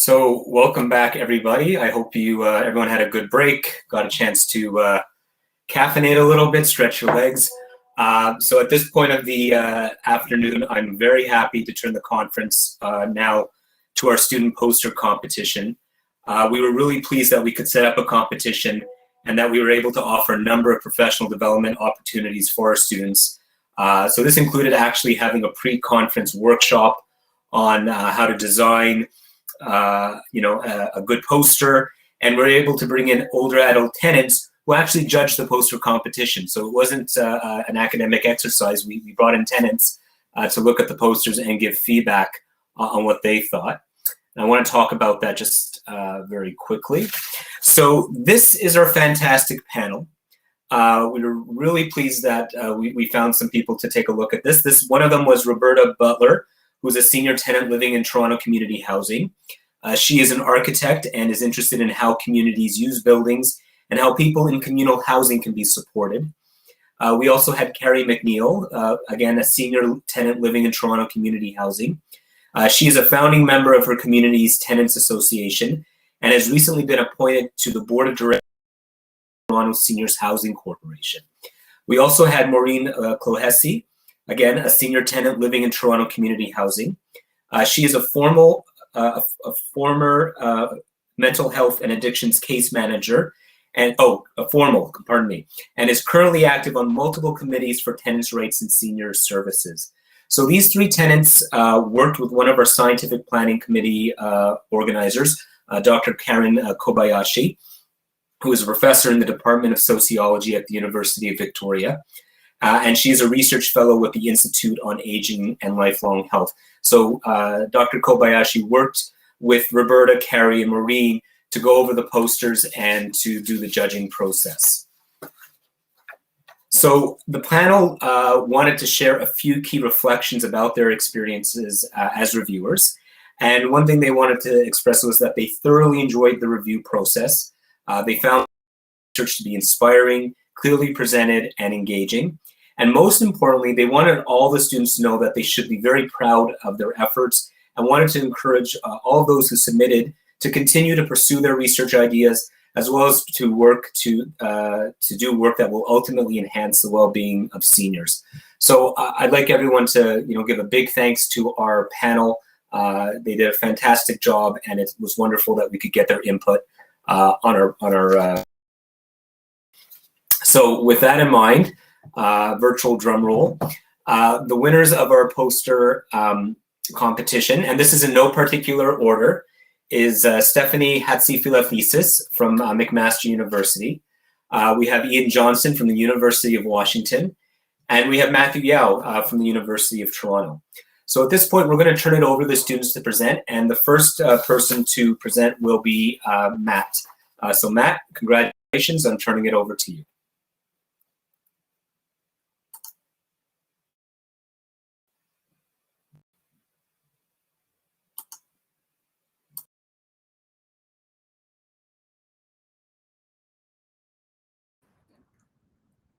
So welcome back, everybody. I hope everyone had a good break, got a chance to caffeinate a little bit, stretch your legs. So at this point of the afternoon, I'm very happy to turn the conference now to our student poster competition. We were really pleased that we could set up a competition and that we were able to offer a number of professional development opportunities for our students. So this included actually having a pre-conference workshop on how to design a good poster, and we're able to bring in older adult tenants who actually judged the poster competition. So it wasn't an academic exercise. We brought in tenants to look at the posters and give feedback on what they thought. And I want to talk about that just very quickly. So this is our fantastic panel. We were really pleased that we found some people to take a look at this. One of them was Roberta Butler, who's a senior tenant living in Toronto Community Housing. She is an architect and is interested in how communities use buildings and how people in communal housing can be supported. We also had Carrie McNeil, again, a senior tenant living in Toronto Community Housing. She is a founding member of her community's Tenants Association and has recently been appointed to the Board of Directors of Toronto Seniors Housing Corporation. We also had Maureen Clohesi, again, a senior tenant living in Toronto Community Housing. She is a former mental health and addictions case manager, and and is currently active on multiple committees for tenants' rights and senior services. So these three tenants worked with one of our scientific planning committee organizers, Dr. Karen Kobayashi, who is a professor in the Department of Sociology at the University of Victoria. And she's a research fellow with the Institute on Aging and Lifelong Health. So Dr. Kobayashi worked with Roberta, Carrie, and Maureen to go over the posters and to do the judging process. So the panel wanted to share a few key reflections about their experiences as reviewers. And one thing they wanted to express was that they thoroughly enjoyed the review process. They found research to be inspiring, clearly presented, and engaging. And most importantly, they wanted all the students to know that they should be very proud of their efforts and wanted to encourage all those who submitted to continue to pursue their research ideas, as well as to work to do work that will ultimately enhance the well-being of seniors. So I'd like everyone to give a big thanks to our panel. They did a fantastic job, and it was wonderful that we could get their input on our. So with that in mind, virtual drum roll. The winners of our poster competition, and this is in no particular order, is Stephanie Hatzifilathesis from McMaster University. We have Ian Johnson from the University of Washington, and we have Matthew Yao from the University of Toronto. So at this point, we're going to turn it over to the students to present, and the first person to present will be Matt. So Matt, congratulations. I'm turning it over to you.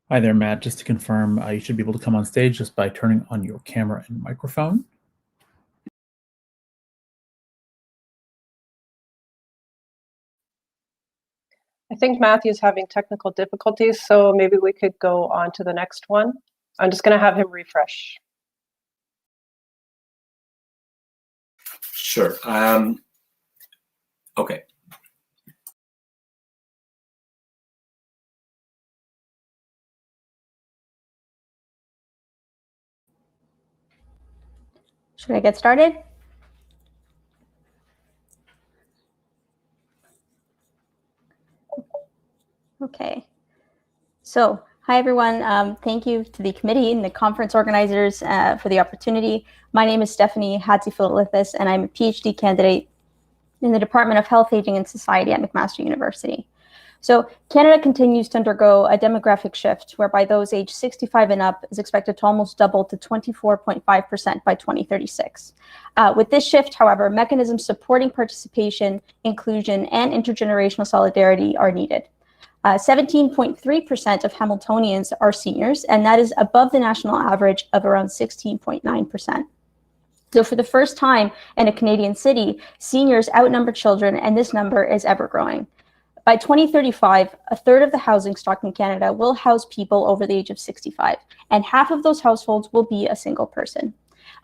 Hi there, Matt. Just to confirm, you should be able to come on stage just by turning on your camera and microphone. I think Matthew's having technical difficulties, so maybe we could go on to the next one. I'm just going to have him refresh. Sure. Okay. Should I get started? Okay. So, hi everyone. Thank you to the committee and the conference organizers for the opportunity. My name is Stephanie Hatzifilathesis, and I'm a PhD candidate in the Department of Health, Aging, and Society at McMaster University. So Canada continues to undergo a demographic shift whereby those aged 65 and up is expected to almost double to 24.5% by 2036. With this shift, however, mechanisms supporting participation, inclusion, and intergenerational solidarity are needed. 17.3% of Hamiltonians are seniors, and that is above the national average of around 16.9%. So for the first time in a Canadian city, seniors outnumber children, and this number is ever growing. By 2035, a third of the housing stock in Canada will house people over the age of 65, and half of those households will be a single person.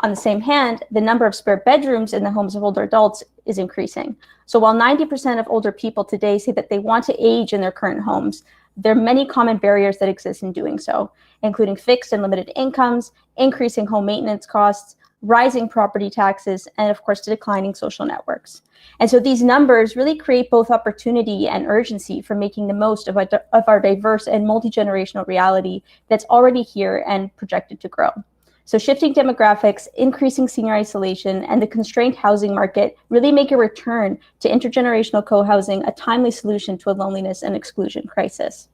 On the same hand, the number of spare bedrooms in the homes of older adults is increasing. So while 90% of older people today say that they want to age in their current homes, there are many common barriers that exist in doing so, including fixed and limited incomes, increasing home maintenance costs, rising property taxes, and of course, declining social networks. And so these numbers really create both opportunity and urgency for making the most of our diverse and multi-generational reality that's already here and projected to grow. So shifting demographics, increasing senior isolation, and the constrained housing market really make a return to intergenerational co-housing a timely solution to a loneliness and exclusion crisis.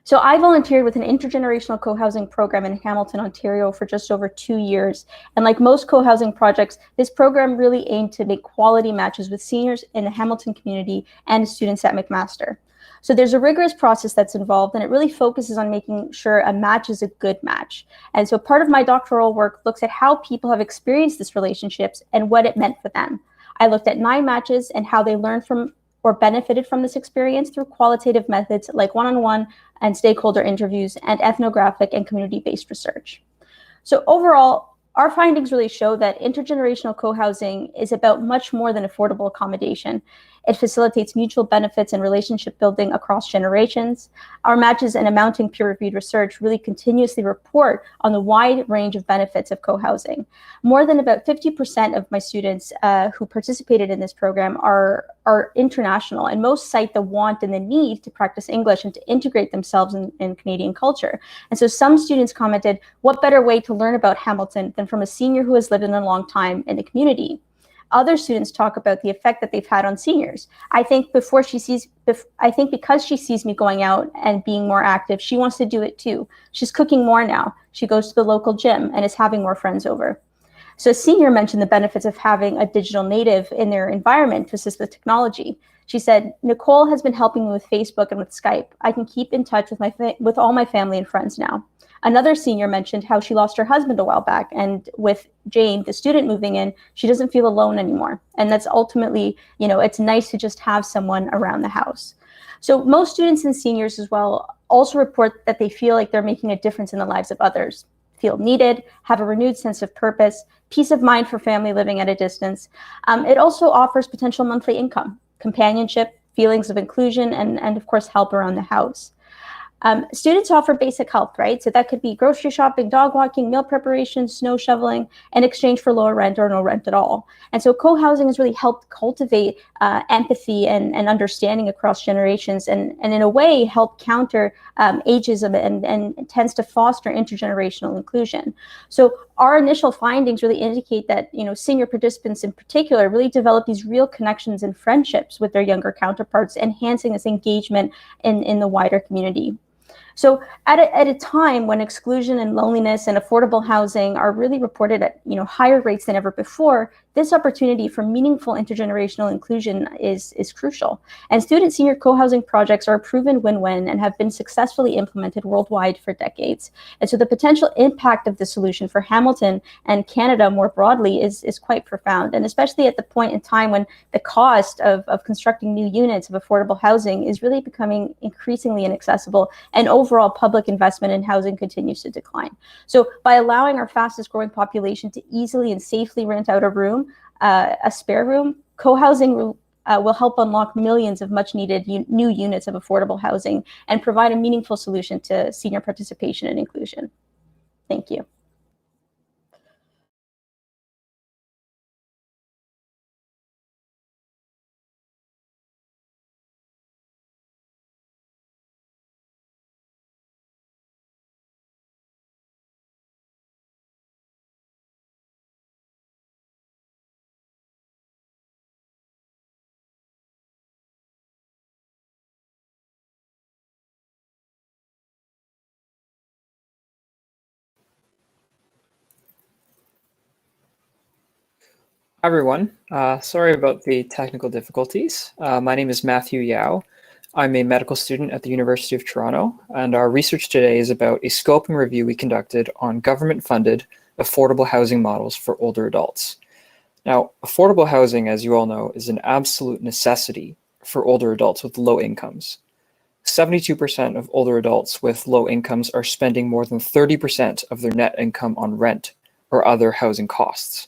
So I volunteered with an intergenerational co-housing program in Hamilton, Ontario for just over 2 years. And like most co-housing projects, this program really aimed to make quality matches with seniors in the Hamilton community and students at McMaster. So there's a rigorous process that's involved, and it really focuses on making sure a match is a good match. And so part of my doctoral work looks at how people have experienced these relationships and what it meant for them. I looked at 9 matches and how they learned from or benefited from this experience through qualitative methods like one-on-one and stakeholder interviews and ethnographic and community-based research. So overall, our findings really show that intergenerational co-housing is about much more than affordable accommodation. It facilitates mutual benefits and relationship building across generations. Our matches and mounting peer-reviewed research really continuously report on the wide range of benefits of co-housing. More than about 50% of my students who participated in this program are international, and most cite the want and the need to practice English and to integrate themselves in Canadian culture. And so some students commented, what better way to learn about Hamilton than from a senior who has lived in a long time in the community? Other students talk about the effect that they've had on seniors. I think because she sees me going out and being more active, she wants to do it too. She's cooking more now. She goes to the local gym and is having more friends over. So a senior mentioned the benefits of having a digital native in their environment to assist with technology. She said, Nicole has been helping me with Facebook and with Skype. I can keep in touch with all my family and friends now. Another senior mentioned how she lost her husband a while back, and with Jane, the student, moving in, she doesn't feel alone anymore. And that's ultimately, it's nice to just have someone around the house. So most students and seniors as well also report that they feel like they're making a difference in the lives of others, feel needed, have a renewed sense of purpose, peace of mind for family living at a distance. It also offers potential monthly income, companionship, feelings of inclusion, and of course, help around the house. Students offer basic help, right? So that could be grocery shopping, dog walking, meal preparation, snow shoveling, in exchange for lower rent or no rent at all. And so co-housing has really helped cultivate empathy and understanding across generations, and in a way help counter ageism and tends to foster intergenerational inclusion. So our initial findings really indicate that senior participants in particular really develop these real connections and friendships with their younger counterparts, enhancing this engagement in the wider community. So at a time when exclusion and loneliness and affordable housing are really reported at higher rates than ever before, this opportunity for meaningful intergenerational inclusion is crucial. And student senior co-housing projects are a proven win-win and have been successfully implemented worldwide for decades. And so the potential impact of the solution for Hamilton and Canada more broadly is quite profound, and especially at the point in time when the cost of constructing new units of affordable housing is really becoming increasingly inaccessible, and overall public investment in housing continues to decline. So by allowing our fastest growing population to easily and safely rent out a room, a spare room, co-housing will help unlock millions of much needed new units of affordable housing and provide a meaningful solution to senior participation and inclusion. Thank you. Hi, everyone. Sorry about the technical difficulties. My name is Matthew Yao. I'm a medical student at the University of Toronto, and our research today is about a scoping review we conducted on government-funded affordable housing models for older adults. Now, affordable housing, as you all know, is an absolute necessity for older adults with low incomes. 72% of older adults with low incomes are spending more than 30% of their net income on rent or other housing costs.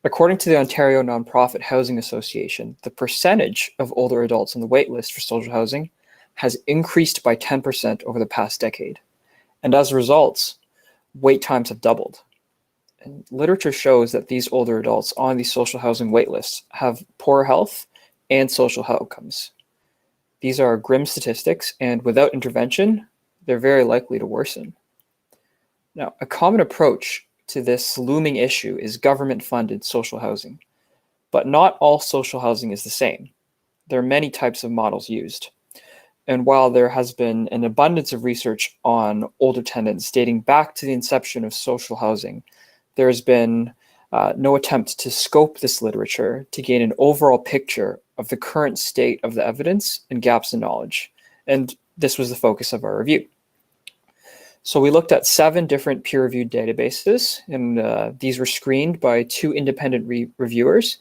According to the Ontario Nonprofit Housing Association, the percentage of older adults on the wait list for social housing has increased by 10% over the past decade. And as a result, wait times have doubled. And literature shows that these older adults on these social housing wait lists have poor health and social outcomes. These are grim statistics, and without intervention, they're very likely to worsen. Now, a common approach to this looming issue is government-funded social housing, but not all social housing is the same. There are many types of models used. And while there has been an abundance of research on older tenants dating back to the inception of social housing, there has been no attempt to scope this literature to gain an overall picture of the current state of the evidence and gaps in knowledge. And this was the focus of our review. So we looked at 7 different peer-reviewed databases, and these were screened by 2 independent reviewers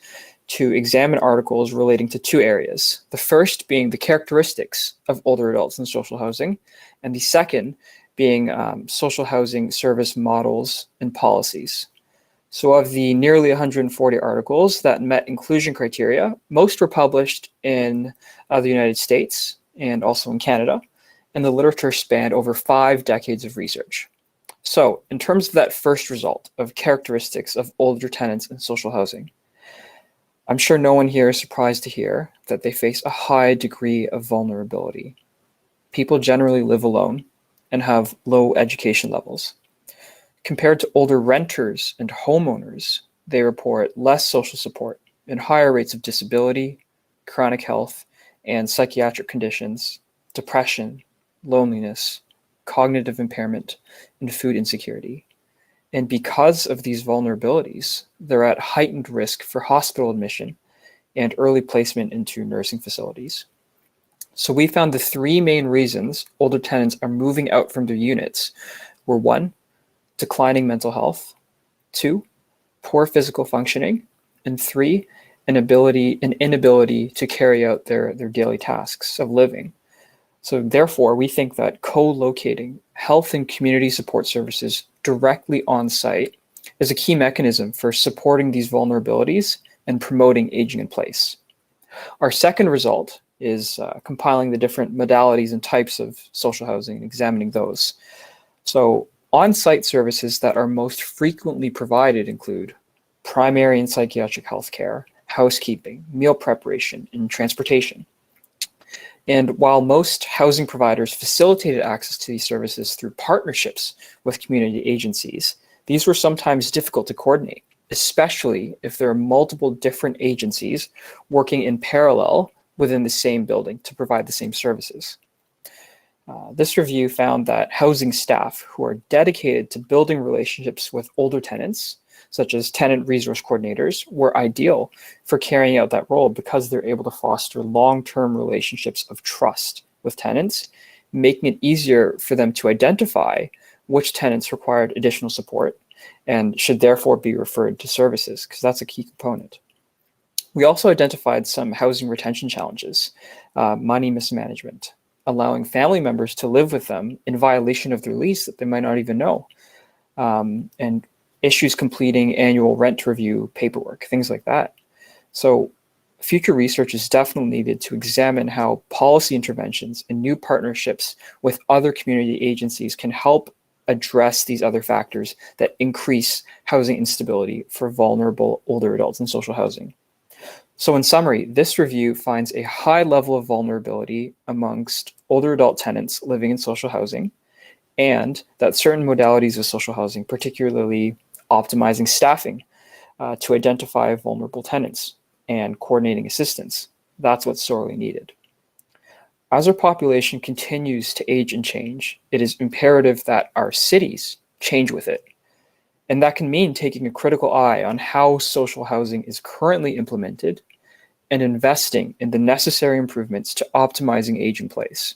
to examine articles relating to 2 areas. The first being the characteristics of older adults in social housing, and the second being social housing service models and policies. So of the nearly 140 articles that met inclusion criteria, most were published in the United States and also in Canada, and the literature spanned over 5 decades of research. So in terms of that first result of characteristics of older tenants in social housing, I'm sure no one here is surprised to hear that they face a high degree of vulnerability. People generally live alone and have low education levels. Compared to older renters and homeowners, they report less social support and higher rates of disability, chronic health, and psychiatric conditions, depression, loneliness, cognitive impairment, and food insecurity. And because of these vulnerabilities, they're at heightened risk for hospital admission and early placement into nursing facilities. So we found the 3 main reasons older tenants are moving out from their units were 1, declining mental health, 2, poor physical functioning, and 3, an inability to carry out their daily tasks of living. So therefore, we think that co-locating health and community support services directly on site is a key mechanism for supporting these vulnerabilities and promoting aging in place. Our second result is compiling the different modalities and types of social housing and examining those. So on-site services that are most frequently provided include primary and psychiatric health care, housekeeping, meal preparation, and transportation. And while most housing providers facilitated access to these services through partnerships with community agencies, these were sometimes difficult to coordinate, especially if there are multiple different agencies working in parallel within the same building to provide the same services. This review found that housing staff who are dedicated to building relationships with older tenants, such as tenant resource coordinators, were ideal for carrying out that role because they're able to foster long-term relationships of trust with tenants, making it easier for them to identify which tenants required additional support and should therefore be referred to services, because that's a key component. We also identified some housing retention challenges, money mismanagement, allowing family members to live with them in violation of their lease that they might not even know, and issues completing annual rent review paperwork, things like that. So future research is definitely needed to examine how policy interventions and new partnerships with other community agencies can help address these other factors that increase housing instability for vulnerable older adults in social housing. So in summary, this review finds a high level of vulnerability amongst older adult tenants living in social housing, and that certain modalities of social housing, particularly optimizing staffing to identify vulnerable tenants and coordinating assistance, that's what's sorely needed. As our population continues to age and change, it is imperative that our cities change with it. And that can mean taking a critical eye on how social housing is currently implemented and investing in the necessary improvements to optimizing age in place.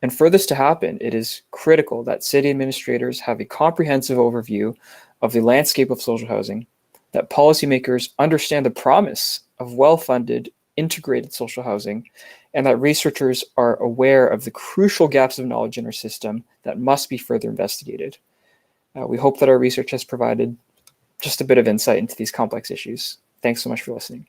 And for this to happen, it is critical that city administrators have a comprehensive overview of the landscape of social housing, that policymakers understand the promise of well-funded, integrated social housing, and that researchers are aware of the crucial gaps of knowledge in our system that must be further investigated. We hope that our research has provided just a bit of insight into these complex issues. Thanks so much for listening.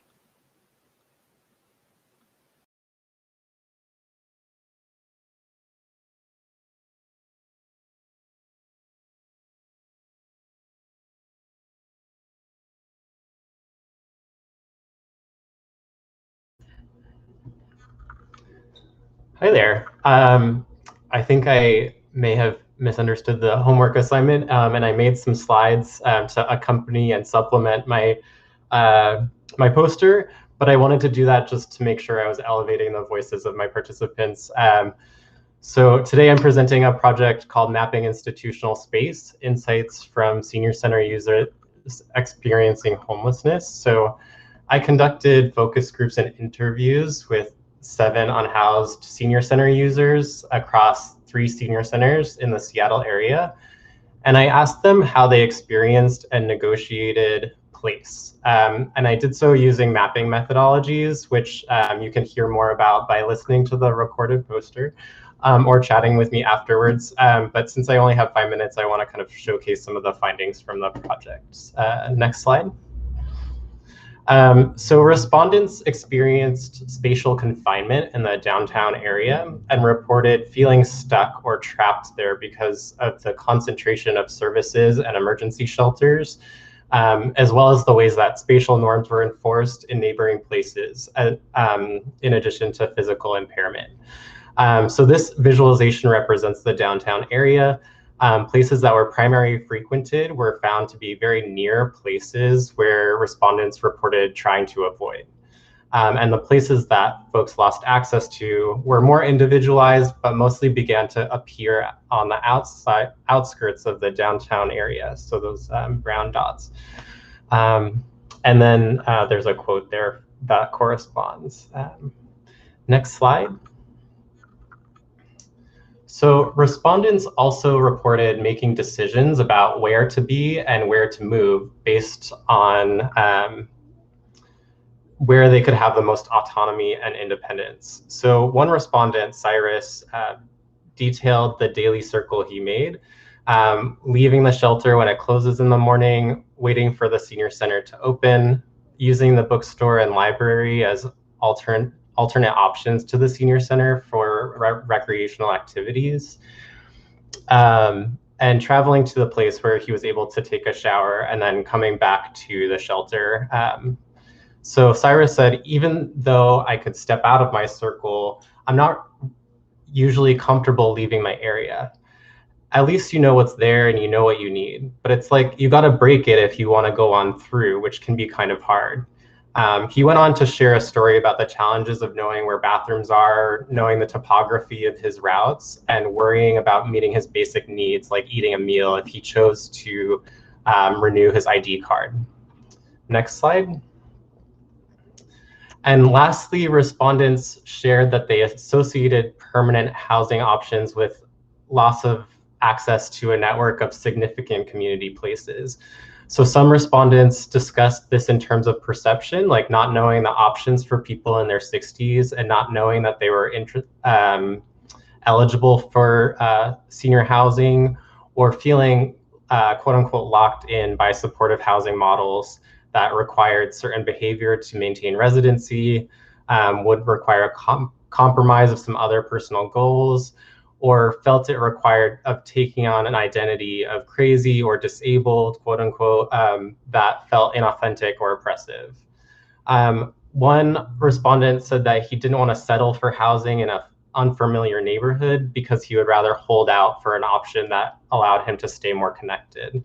Hi there. I think I may have misunderstood the homework assignment, and I made some slides to accompany and supplement my my poster, but I wanted to do that just to make sure I was elevating the voices of my participants. So today I'm presenting a project called Mapping Institutional Space, Insights from Senior Center Users Experiencing Homelessness. So I conducted focus groups and interviews with 7 unhoused senior center users across 3 senior centers in the Seattle area. And I asked them how they experienced and negotiated place. And I did so using mapping methodologies, which you can hear more about by listening to the recorded poster or chatting with me afterwards. But since I only have 5 minutes, I want to kind of showcase some of the findings from the project. Next slide. So respondents experienced spatial confinement in the downtown area and reported feeling stuck or trapped there because of the concentration of services and emergency shelters, as well as the ways that spatial norms were enforced in neighboring places, in addition to physical impairment. So this visualization represents the downtown area. Places that were primarily frequented were found to be very near places where respondents reported trying to avoid. And the places that folks lost access to were more individualized, but mostly began to appear on the outskirts of the downtown area. So those brown dots. And then there's a quote there that corresponds. Next slide. So respondents also reported making decisions about where to be and where to move based on where they could have the most autonomy and independence. So one respondent, Cyrus, detailed the daily circle he made, leaving the shelter when it closes in the morning, waiting for the senior center to open, using the bookstore and library as alternate options to the senior center for recreational activities, and traveling to the place where he was able to take a shower and then coming back to the shelter. So Cyrus said, even though I could step out of my circle, I'm not usually comfortable leaving my area. At least you know what's there and you know what you need, but it's like you got to break it if you want to go on through, which can be kind of hard. He went on to share a story about the challenges of knowing where bathrooms are, knowing the topography of his routes, and worrying about meeting his basic needs like eating a meal if he chose to renew his ID card. Next slide. And lastly, respondents shared that they associated permanent housing options with loss of access to a network of significant community places. So some respondents discussed this in terms of perception, like not knowing the options for people in their 60s and not knowing that they were eligible for senior housing, or feeling quote unquote locked in by supportive housing models that required certain behavior to maintain residency, would require a compromise of some other personal goals, or felt it required of taking on an identity of crazy or disabled, quote unquote, that felt inauthentic or oppressive. One respondent said that he didn't want to settle for housing in an unfamiliar neighborhood because he would rather hold out for an option that allowed him to stay more connected.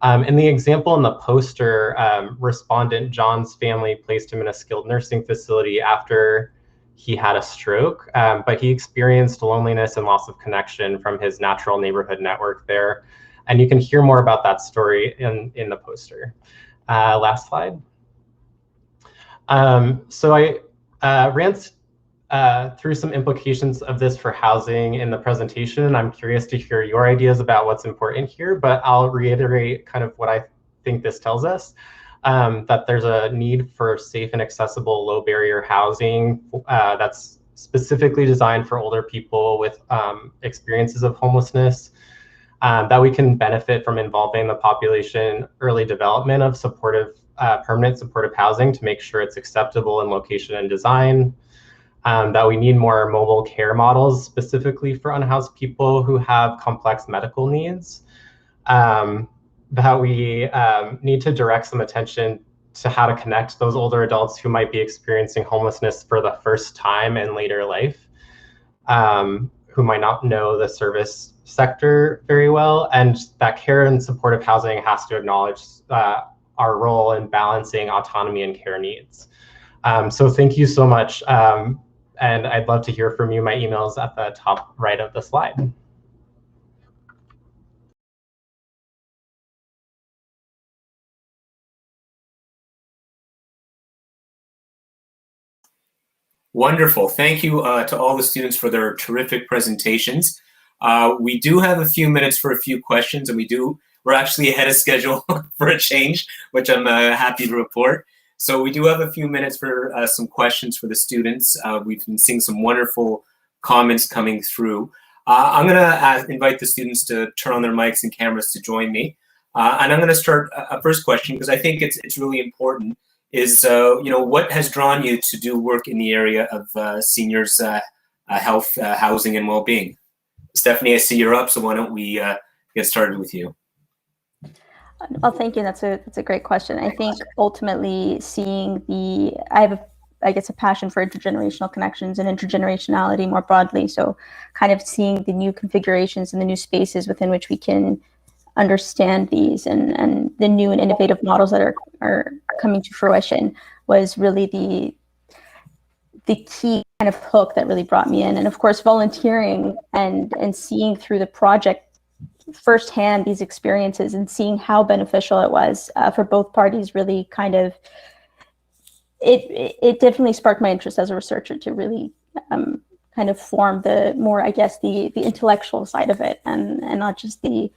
In the example in the poster, respondent John's family placed him in a skilled nursing facility after he had a stroke, but he experienced loneliness and loss of connection from his natural neighborhood network there. And you can hear more about that story in the poster. Last slide. So I ran through some implications of this for housing in the presentation, and I'm curious to hear your ideas about what's important here, but I'll reiterate kind of what I think this tells us, that there's a need for safe and accessible low barrier housing that's specifically designed for older people with experiences of homelessness, that we can benefit from involving the population early development of supportive, permanent supportive housing to make sure it's acceptable in location and design, that we need more mobile care models specifically for unhoused people who have complex medical needs, that we need to direct some attention to how to connect those older adults who might be experiencing homelessness for the first time in later life, who might not know the service sector very well, and that care and supportive housing has to acknowledge our role in balancing autonomy and care needs. So thank you so much. And I'd love to hear from you. My email's at the top right of the slide. Wonderful. Thank you to all the students for their terrific presentations. We do have a few minutes for a few questions, and we're actually ahead of schedule for a change, which I'm happy to report. So we do have a few minutes for some questions for the students. We've been seeing some wonderful comments coming through. I'm gonna invite the students to turn on their mics and cameras to join me. And I'm gonna start a first question because I think it's really important. Is what has drawn you to do work in the area of seniors' health, housing, and well-being? Stephanie, I see you're up, so why don't we get started with you? Well, thank you. That's a great question. I think ultimately I have a passion for intergenerational connections and intergenerationality more broadly. So kind of seeing the new configurations and the new spaces within which we can understand these and the new and innovative models that are coming to fruition was really the key kind of hook that really brought me in. And of course, volunteering and seeing through the project firsthand these experiences and seeing how beneficial it was for both parties really kind of, it definitely sparked my interest as a researcher to really kind of form the more, I guess, the intellectual side of it and not just the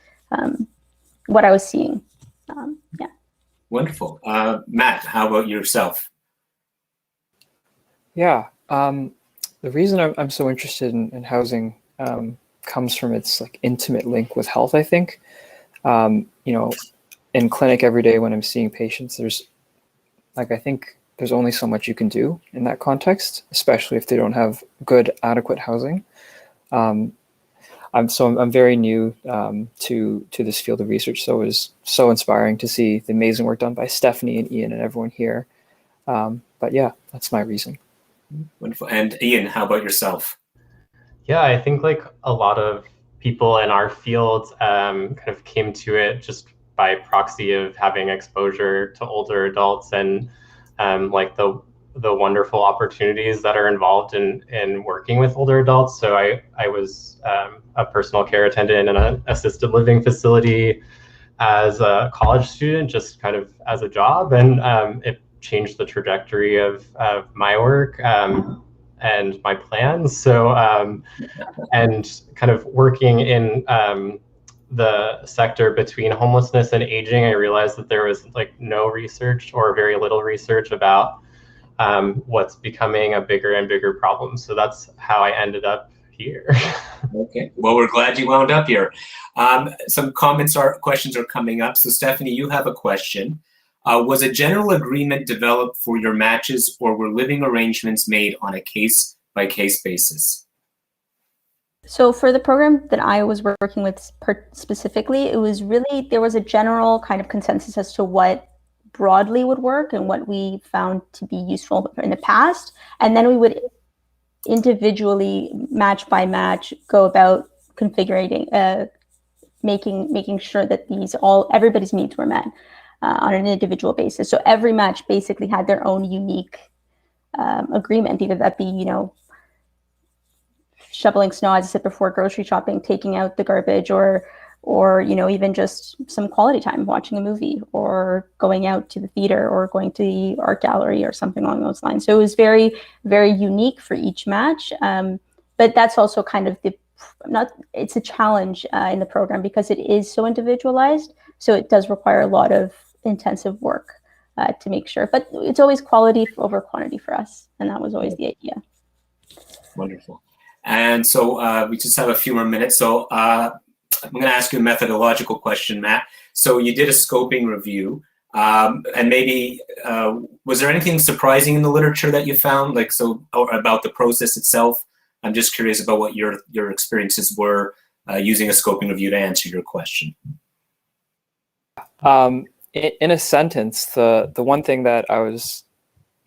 what I was seeing. Yeah. Wonderful. Matt, how about yourself? Yeah, the reason I'm so interested in housing comes from its intimate link with health, I think. In clinic every day when I'm seeing patients, I think there's only so much you can do in that context, especially if they don't have good, adequate housing. I'm very new to this field of research, so it was so inspiring to see the amazing work done by Stephanie and Ian and everyone here. But yeah, that's my reason. Wonderful. And Ian, how about yourself? Yeah, I think a lot of people in our field kind of came to it just by proxy of having exposure to older adults and the wonderful opportunities that are involved in working with older adults. So I was a personal care attendant in an assisted living facility as a college student, just kind of as a job, and it changed the trajectory of my work and my plans. So and kind of working in the sector between homelessness and aging, I realized that there was no research or very little research about what's becoming a bigger and bigger problem. So that's how I ended up here. Okay, well, we're glad you wound up here. Some questions are coming up. So Stephanie, you have a question. Was a general agreement developed for your matches, or were living arrangements made on a case-by-case basis? So for the program that I was working with specifically, it was really, there was a general kind of consensus as to what broadly would work and what we found to be useful in the past. And then we would individually, match by match, go about configuring, making sure that everybody's needs were met on an individual basis. So every match basically had their own unique agreement, either that be, shoveling snow, as I said before, grocery shopping, taking out the garbage, or or even just some quality time watching a movie or going out to the theater or going to the art gallery or something along those lines. So it was very, very unique for each match. But that's also kind of it's a challenge in the program because it is so individualized. So it does require a lot of intensive work to make sure, but it's always quality over quantity for us. And that was always the idea. Wonderful. And so we just have a few more minutes. So I'm going to ask you a methodological question, Matt. So you did a scoping review, and maybe was there anything surprising in the literature that you found, or about the process itself? I'm just curious about what your experiences were using a scoping review to answer your question. In a sentence, the one thing that I was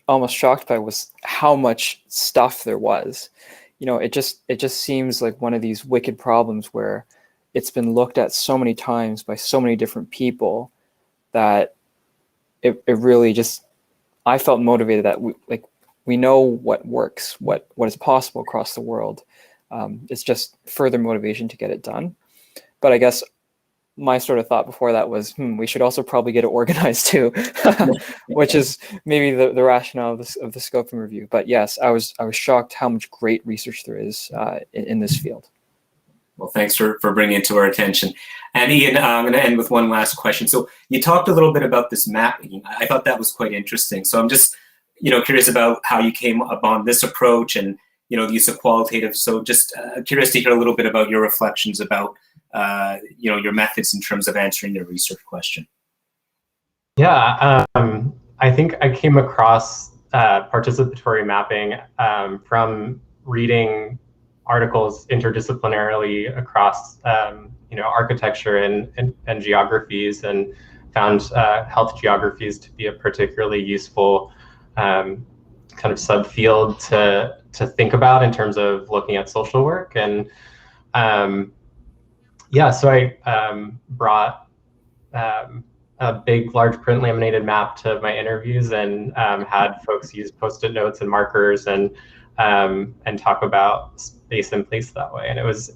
almost shocked by was how much stuff there was. It just seems like one of these wicked problems where it's been looked at so many times by so many different people that it really just, I felt motivated that we know what works, what is possible across the world. It's just further motivation to get it done. But I guess my sort of thought before that was, we should also probably get it organized too, which is maybe the rationale of the scoping review. But yes, I was shocked how much great research there is in this field. Well, thanks for bringing it to our attention. And Ian, I'm going to end with one last question. So you talked a little bit about this mapping. I thought that was quite interesting. So I'm just, curious about how you came upon this approach and, the use of qualitative. So just curious to hear a little bit about your reflections about, your methods in terms of answering the research question. Yeah, I think I came across participatory mapping from reading articles interdisciplinarily across architecture and geographies, and found health geographies to be a particularly useful kind of subfield to think about in terms of looking at social work. And so I brought a big, large print laminated map to my interviews, and had folks use Post-it notes and markers and talk about space and place that way. And it was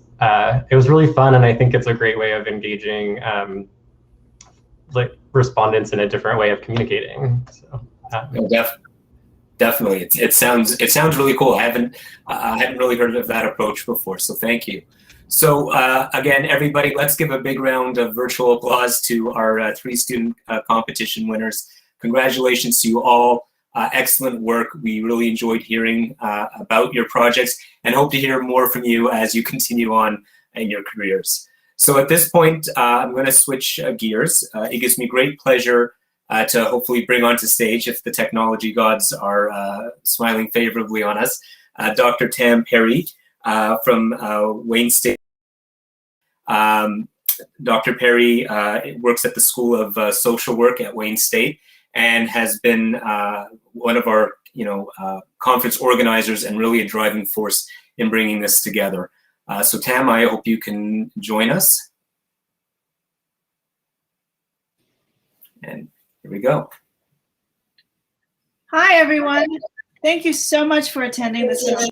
really fun, and I think it's a great way of engaging respondents in a different way of communicating. So definitely, it sounds really cool. I hadn't really heard of that approach before, so thank you. So again, everybody, let's give a big round of virtual applause to our 3 student competition winners. Congratulations to you all. Excellent work. We really enjoyed hearing about your projects and hope to hear more from you as you continue on in your careers. So at this point, I'm going to switch gears. It gives me great pleasure to hopefully bring onto stage, if the technology gods are smiling favorably on us, Dr. Tam Perry from Wayne State. Dr. Perry works at the School of Social Work at Wayne State and has been one of our conference organizers and really a driving force in bringing this together. So Tam, I hope you can join us. And here we go. Hi, everyone. Thank you so much for attending this session.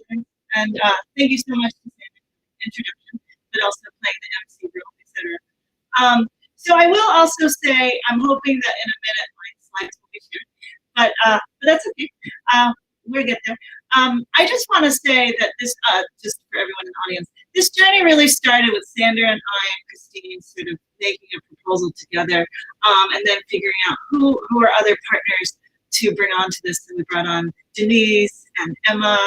And thank you so much for the introduction, but also playing the MC role, etc. So I will also say, I'm hoping that in a minute my slides will be shared, but that's okay. We'll get there. I just want to say that this, just for everyone in the audience, this journey really started with Sandra and I and Christine sort of making a proposal together, and then figuring out who are other partners to bring on to this. And we brought on Denise and Emma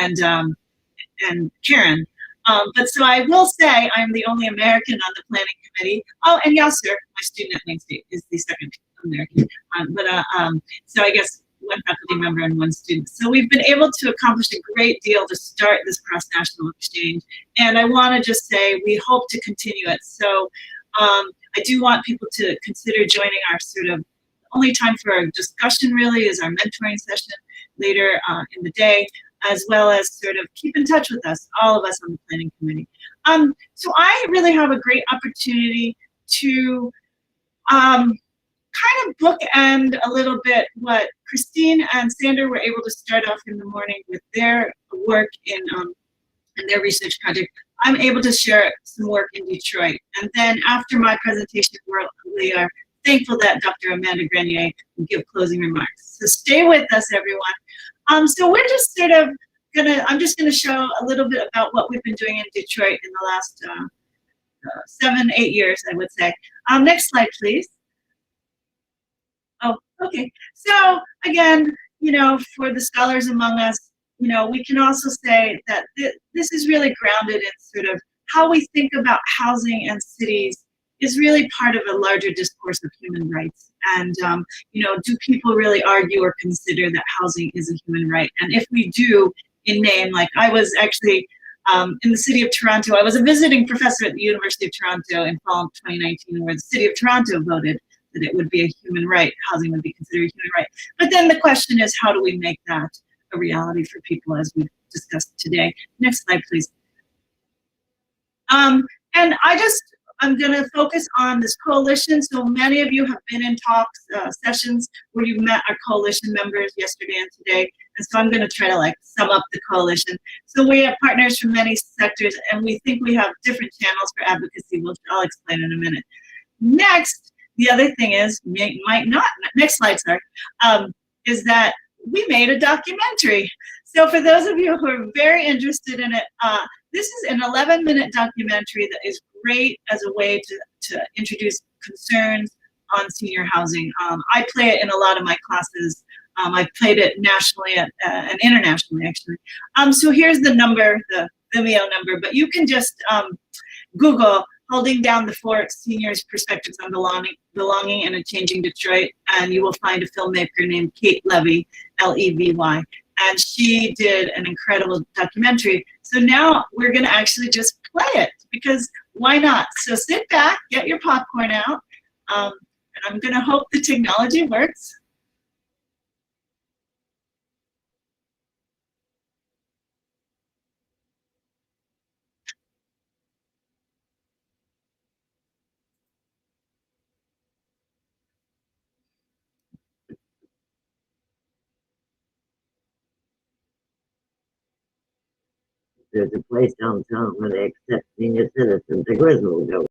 and Karen. But so I will say I'm the only American on the planning committee. Oh, and Yasser, my student at Wayne State, is the second American. So I guess one faculty member and one student. So we've been able to accomplish a great deal to start this cross-national exchange. And I want to just say we hope to continue it. So I do want people to consider joining our sort of only time for a discussion really is our mentoring session later in the day, as well as sort of keep in touch with us, all of us on the planning committee. So I really have a great opportunity to kind of bookend a little bit what Christine and Sandra were able to start off in the morning with their work in their research project I'm able to share some work in Detroit. And then after my presentation, we are thankful that Dr. Amanda Grenier will give closing remarks. So stay with us, everyone. So we're just sort of I'm just gonna show a little bit about what we've been doing in Detroit in the last 7, 8 years, I would say. Next slide, please. Oh, okay. So again, for the scholars among us, we can also say that this is really grounded in sort of how we think about housing and cities is really part of a larger discourse of human rights. And, do people really argue or consider that housing is a human right? And if we do, in name, like I was actually in the city of Toronto, I was a visiting professor at the University of Toronto in fall of 2019, where the city of Toronto voted that it would be a human right, housing would be considered a human right. But then the question is, how do we make that a reality for people, as we've discussed today? Next slide, please. And I'm going to focus on this coalition. So many of you have been in talks, sessions where you've met our coalition members yesterday and today. And so I'm going to try to sum up the coalition. So we have partners from many sectors, and we think we have different channels for advocacy, which I'll explain in a minute. Next, the other thing is, next slide, sorry, is that we made a documentary. So for those of you who are very interested in it, this is an 11-minute documentary that is great as a way to introduce concerns on senior housing. I play it in a lot of my classes. I've played it nationally and internationally, actually. So here's the number, the Vimeo number, but you can just Google "Holding Down the Fort: Seniors' Perspectives on Belonging in a Changing Detroit," and you will find a filmmaker named Kate Levy, Levy, and she did an incredible documentary. So now we're going to actually just play it, because why not? So sit back, get your popcorn out, and I'm going to hope the technology works. There's a place downtown where they accept senior citizens, the Griswold.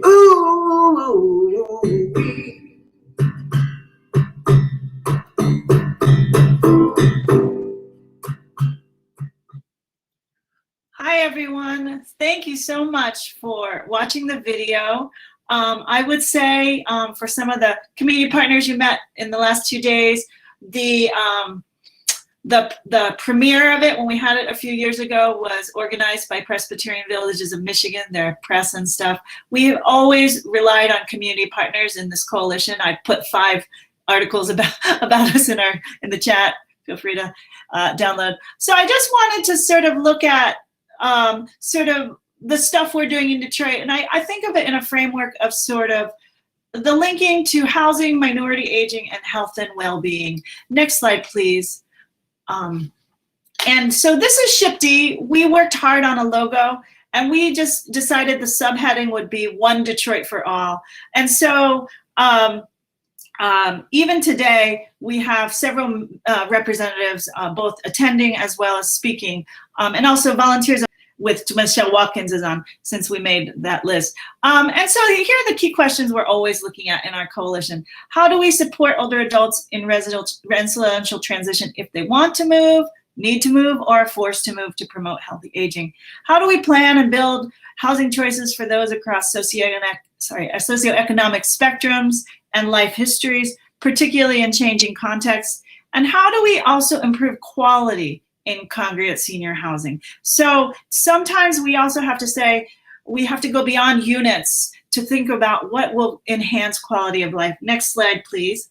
Ooh. Hi, everyone. Thank you so much for watching the video. I would say for some of the community partners you met in the last 2 days, the premiere of it when we had it a few years ago was organized by Presbyterian Villages of Michigan, their press and stuff. We have always relied on community partners in this coalition. I put 5 articles about us in the chat. Feel free to download. So I just wanted to sort of look at sort of the stuff we're doing in Detroit. And I think of it in a framework of sort of the linking to housing, minority aging, and health and well-being. Next slide, please. And so this is SHIP-D. We worked hard on a logo, and we just decided the subheading would be One Detroit for All. And so even today, we have several representatives, both attending as well as speaking, and also volunteers with Michelle Watkins is on since we made that list. And so here are the key questions we're always looking at in our coalition. How do we support older adults in residential transition if they want to move, need to move, or are forced to move to promote healthy aging? How do we plan and build housing choices for those across socioeconomic spectrums and life histories, particularly in changing contexts? And how do we also improve quality in congregate senior housing? So sometimes we also have to say, we have to go beyond units to think about what will enhance quality of life. Next slide, please.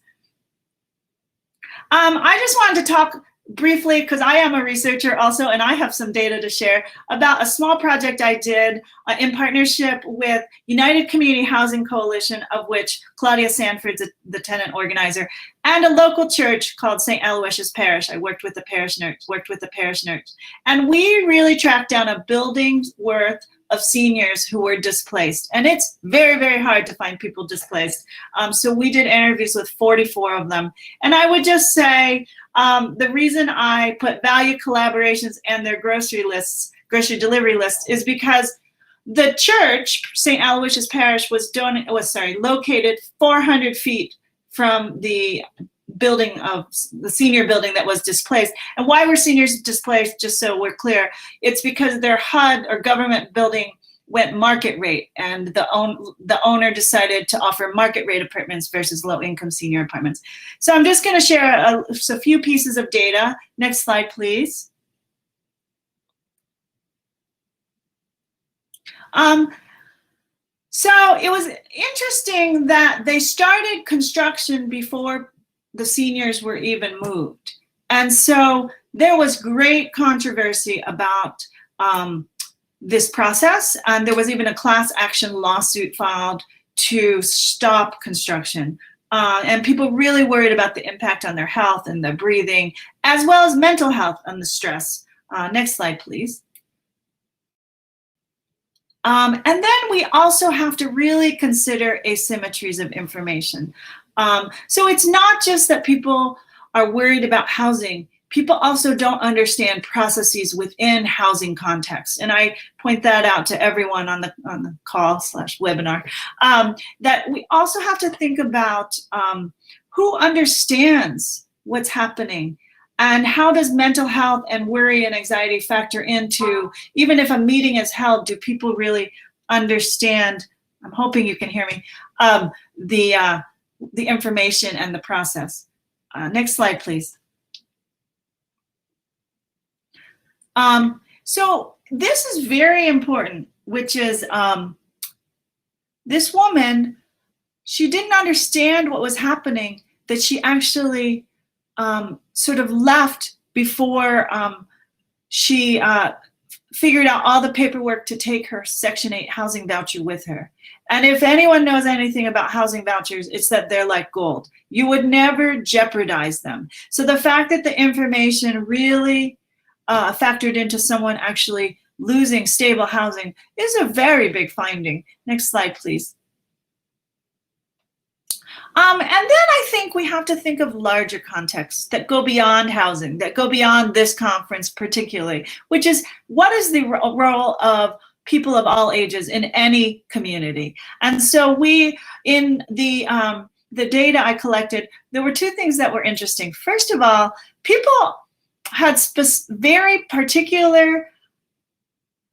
I just wanted to talk briefly, because I am a researcher also, and I have some data to share about a small project I did in partnership with United Community Housing Coalition, of which Claudia Sanford's the tenant organizer, and a local church called St. Aloysius Parish. I worked with the parish nurse, and we really tracked down a building's worth of seniors who were displaced. And it's very, very hard to find people displaced. So we did interviews with 44 of them. And I would just say, the reason I put value collaborations and their grocery delivery lists is because the church, St. Aloysius Parish, was located 400 feet from the building of the senior building that was displaced. And why were seniors displaced, just so we're clear? It's because their HUD or government building went market rate, and the owner decided to offer market rate apartments versus low income senior apartments. So I'm just going to share a few pieces of data. Next slide, please. So it was interesting that they started construction before the seniors were even moved. And so there was great controversy about this process. And there was even a class action lawsuit filed to stop construction. And people really worried about the impact on their health and their breathing, as well as mental health and the stress. Next slide, please. And then we also have to really consider asymmetries of information. So it's not just that people are worried about housing. People also don't understand processes within housing context. And I point that out to everyone on the call / webinar, that we also have to think about who understands what's happening, and how does mental health and worry and anxiety factor into, even if a meeting is held, do people really understand, I'm hoping you can hear me, the information and the process. Next slide, please. So this is very important, which is this woman, she didn't understand what was happening, that she actually sort of left before she figured out all the paperwork to take her Section 8 housing voucher with her. And if anyone knows anything about housing vouchers, it's that they're like gold. You would never jeopardize them. So the fact that the information really factored into someone actually losing stable housing is a very big finding. Next slide, please. And then I think we have to think of larger contexts that go beyond housing, that go beyond this conference particularly, which is, what is the role of people of all ages in any community. And so we, in the data I collected, there were two things that were interesting. First of all, people had very particular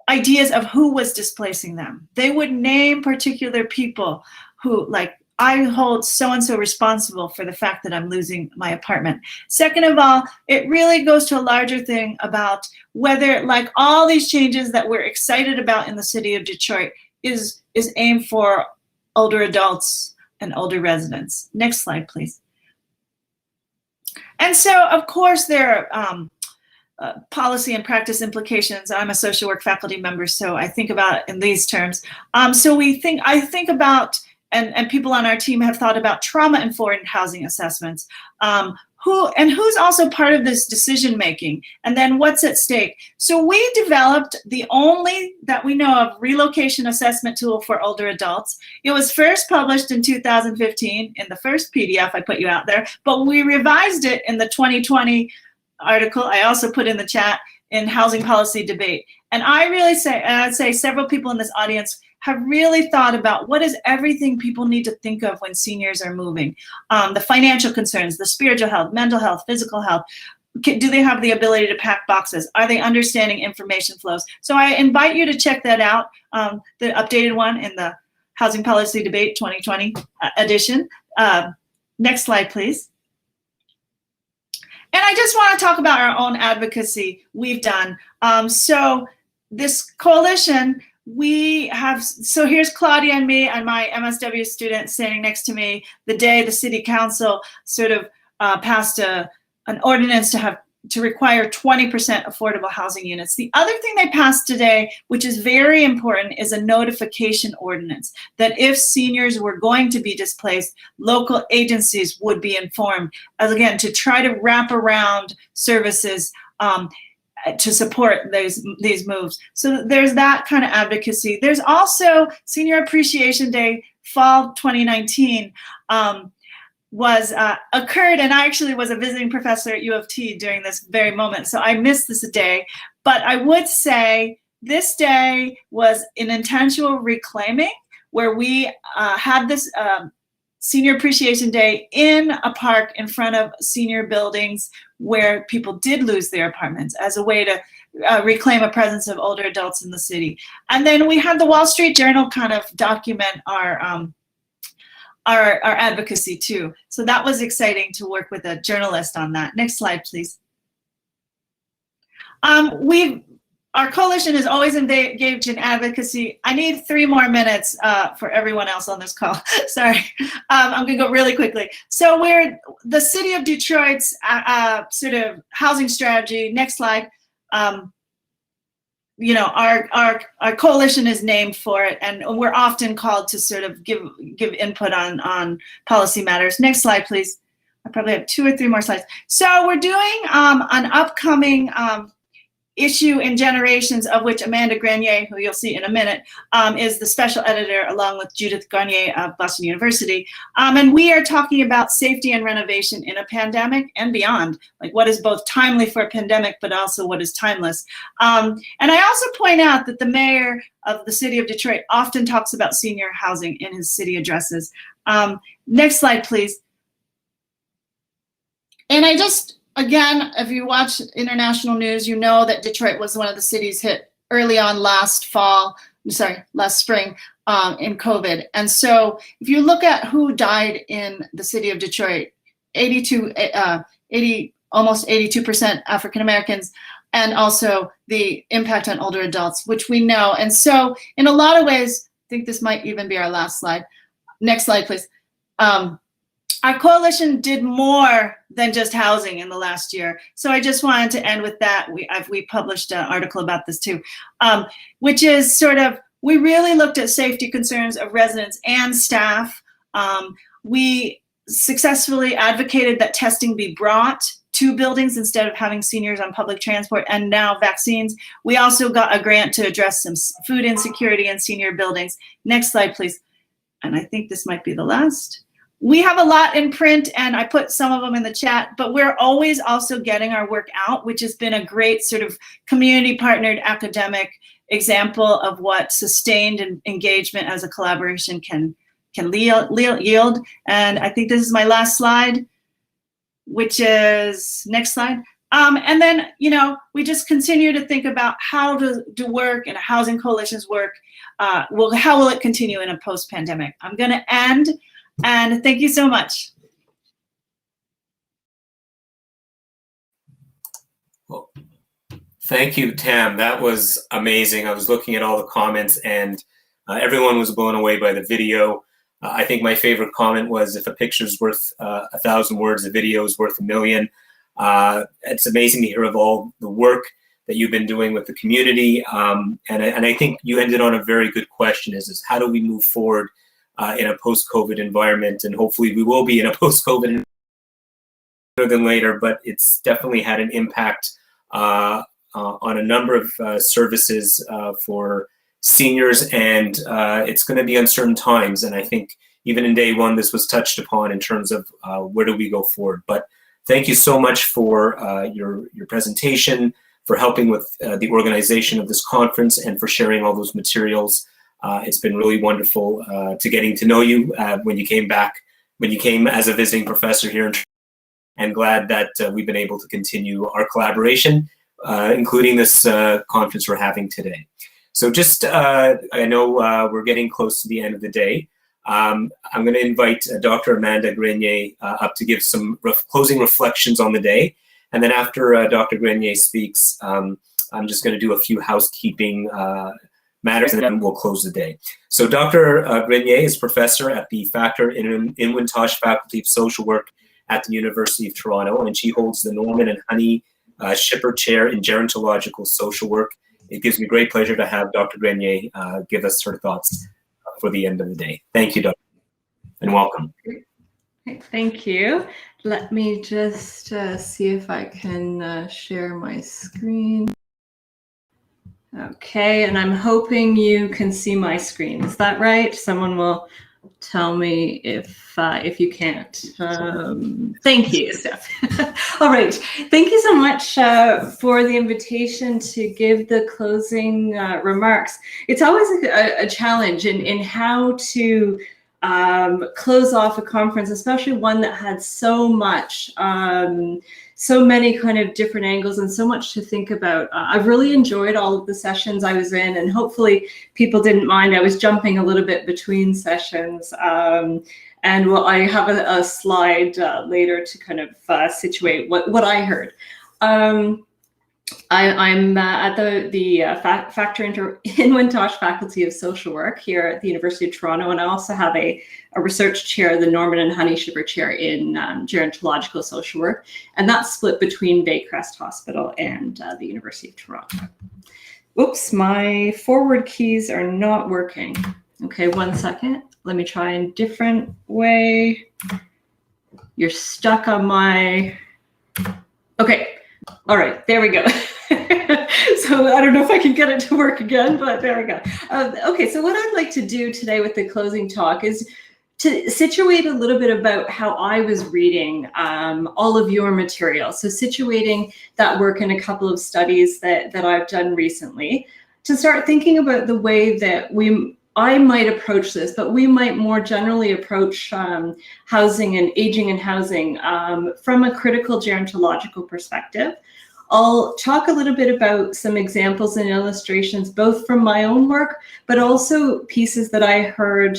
ideas of who was displacing them. They would name particular people who, like, I hold so-and-so responsible for the fact that I'm losing my apartment. Second of all, it really goes to a larger thing about whether, like, all these changes that we're excited about in the city of Detroit is aimed for older adults and older residents. Next slide, please. And so, of course, there are policy and practice implications. I'm a social work faculty member, so I think about it in these terms. I think about, and people on our team have thought about trauma-informed housing assessments. Who's also part of this decision making, and then what's at stake. So we developed the only that we know of relocation assessment tool for older adults. It was first published in 2015 in the first PDF I put you out there, but we revised it in the 2020 article I also put in the chat in Housing Policy Debate. And I really say, and I'd say several people in this audience have really thought about what is everything people need to think of when seniors are moving. The financial concerns, the spiritual health, mental health, physical health. Do they have the ability to pack boxes? Are they understanding information flows? So I invite you to check that out, the updated one in the Housing Policy Debate 2020 edition. Next slide, please. And I just want to talk about our own advocacy we've done. So this coalition, we have, so here's Claudia and me and my MSW student standing next to me the day the city council sort of passed an ordinance to require 20% affordable housing units. The other thing they passed today, which is very important, is a notification ordinance that if seniors were going to be displaced, local agencies would be informed, as again, to try to wrap around services to support these moves. So there's that kind of advocacy. There's also Senior Appreciation Day, fall 2019, occurred, and I actually was a visiting professor at U of T during this very moment, so I missed this day. But I would say this day was an intentional reclaiming, where we had this Senior Appreciation Day in a park in front of senior buildings where people did lose their apartments, as a way to reclaim a presence of older adults in the city. And then we had the Wall Street Journal kind of document our advocacy too. So that was exciting to work with a journalist on that. Next slide, please. Our coalition is always engaged in advocacy. I need 3 more minutes for everyone else on this call. Sorry, I'm gonna go really quickly. So we're the city of Detroit's sort of housing strategy. Next slide. You know, our coalition is named for it, and we're often called to sort of give input on policy matters. Next slide, please. I probably have 2 or 3 more slides. So we're doing an upcoming issue in Generations, of which Amanda Grenier, who you'll see in a minute, is the special editor, along with Judith Garnier of Boston University. And we are talking about safety and renovation in a pandemic and beyond, like what is both timely for a pandemic, but also what is timeless. And I also point out that the mayor of the city of Detroit often talks about senior housing in his city addresses. Next slide, please. And I just, again, if you watch international news, you know that Detroit was one of the cities hit early on last spring in COVID. And so if you look at who died in the city of Detroit, almost 82% African Americans, and also the impact on older adults, which we know. And so in a lot of ways, I think this might even be our last slide. Next slide, please. Our coalition did more than just housing in the last year. So I just wanted to end with that. We published an article about this too, which is sort of, we really looked at safety concerns of residents and staff. We successfully advocated that testing be brought to buildings instead of having seniors on public transport, and now vaccines. We also got a grant to address some food insecurity in senior buildings. Next slide, please. And I think this might be the last. We have a lot in print, and I put some of them in the chat, but we're always also getting our work out, which has been a great sort of community partnered academic example of what sustained engagement as a collaboration can yield. And I think this is my last slide, which is next slide. And then, you know, we just continue to think about how to do work and housing coalitions work. How will it continue in a post-pandemic? I'm going to end, and thank you so much. Well, thank you, Tam. That was amazing. I was looking at all the comments, and everyone was blown away by the video. I think my favorite comment was, if a picture's worth 1,000 words, a video is worth 1,000,000. It's amazing to hear of all the work that you've been doing with the community. And I think you ended on a very good question, is how do we move forward in a post-COVID environment? And hopefully we will be in a post-COVID environment sooner than later, but it's definitely had an impact on a number of services for seniors, and it's going to be uncertain times. And I think even in day one, this was touched upon in terms of where do we go forward. But thank you so much for your presentation, for helping with the organization of this conference, and for sharing all those materials. It's been really wonderful to getting to know you when you came as a visiting professor here, and glad that we've been able to continue our collaboration, including this conference we're having today. So just, I know we're getting close to the end of the day. I'm going to invite Dr. Amanda Grenier up to give some closing reflections on the day. And then after Dr. Grenier speaks, I'm just going to do a few housekeeping matters, and then we'll close the day. So Dr. Grenier is professor at the Factor in Inwintosh Faculty of Social Work at the University of Toronto, and she holds the Norman and Honey Shipper Chair in Gerontological Social Work. It gives me great pleasure to have Dr. Grenier give us her thoughts for the end of the day. Thank you, Dr. and welcome. Thank you. Let me just see if I can share my screen. Okay, and I'm hoping you can see my screen. Is that right? Someone will tell me if you can't. Thank you, Steph. All right. Thank you so much for the invitation to give the closing remarks. It's always a challenge in how to close off a conference, especially one that had so much, so many kind of different angles and so much to think about. I've really enjoyed all of the sessions I was in, and hopefully people didn't mind. I was jumping a little bit between sessions. And I have a slide later to kind of situate what I heard. I'm at the Factor in Inwintosh Faculty of Social Work here at the University of Toronto, and I also have a research chair, the Norman and Honey Shipper Chair in Gerontological Social Work, and that's split between Baycrest Hospital and the University of Toronto. Oops, my forward keys are not working. Okay, 1 second. Let me try a different way. You're stuck on my... Okay. All right, there we go. So I don't know if I can get it to work again, but there we go. Okay, so what I'd like to do today with the closing talk is to situate a little bit about how I was reading all of your material. So situating that work in a couple of studies that I've done recently, to start thinking about the way that I might approach this, but we might more generally approach housing and aging and housing from a critical gerontological perspective. I'll talk a little bit about some examples and illustrations, both from my own work, but also pieces that I heard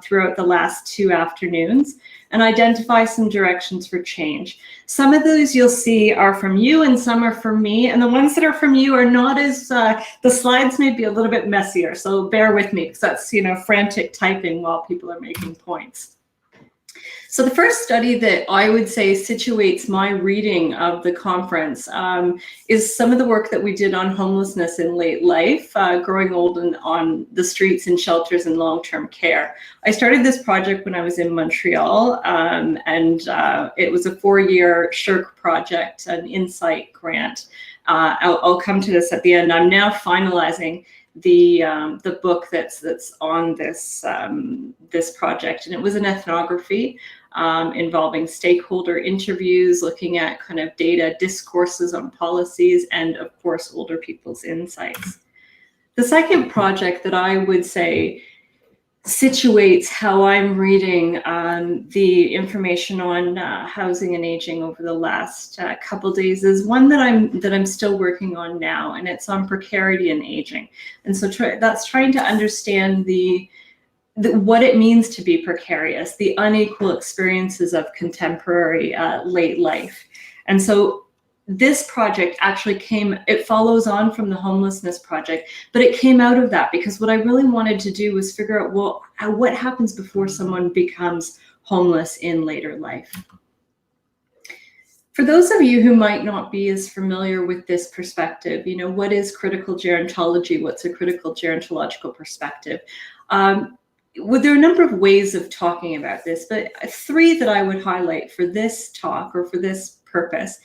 throughout the last 2 afternoons, and identify some directions for change. Some of those you'll see are from you and some are from me, and the ones that are from you are not as, the slides may be a little bit messier, so bear with me, because that's, you know, frantic typing while people are making points. So the first study that I would say situates my reading of the conference is some of the work that we did on homelessness in late life, growing old and on the streets and shelters and long-term care. I started this project when I was in Montreal, and it was a 4-year SHIRK project, an insight grant. I'll come to this at the end. I'm now finalizing the book that's on this this project, and it was an ethnography involving stakeholder interviews, looking at kind of data discourses on policies, and of course older people's insights. The second project that I would say situates how I'm reading the information on housing and aging over the last couple days is one that I'm still working on now, and it's on precarity and aging. And so that's trying to understand what it means to be precarious, the unequal experiences of contemporary late life. And so this project actually it follows on from the homelessness project, but it came out of that because what I really wanted to do was figure out, well, what happens before someone becomes homeless in later life. For those of you who might not be as familiar with this perspective, you know, what is critical gerontology? What's a critical gerontological perspective? Well, there are a number of ways of talking about this, but three that I would highlight for this talk or for this purpose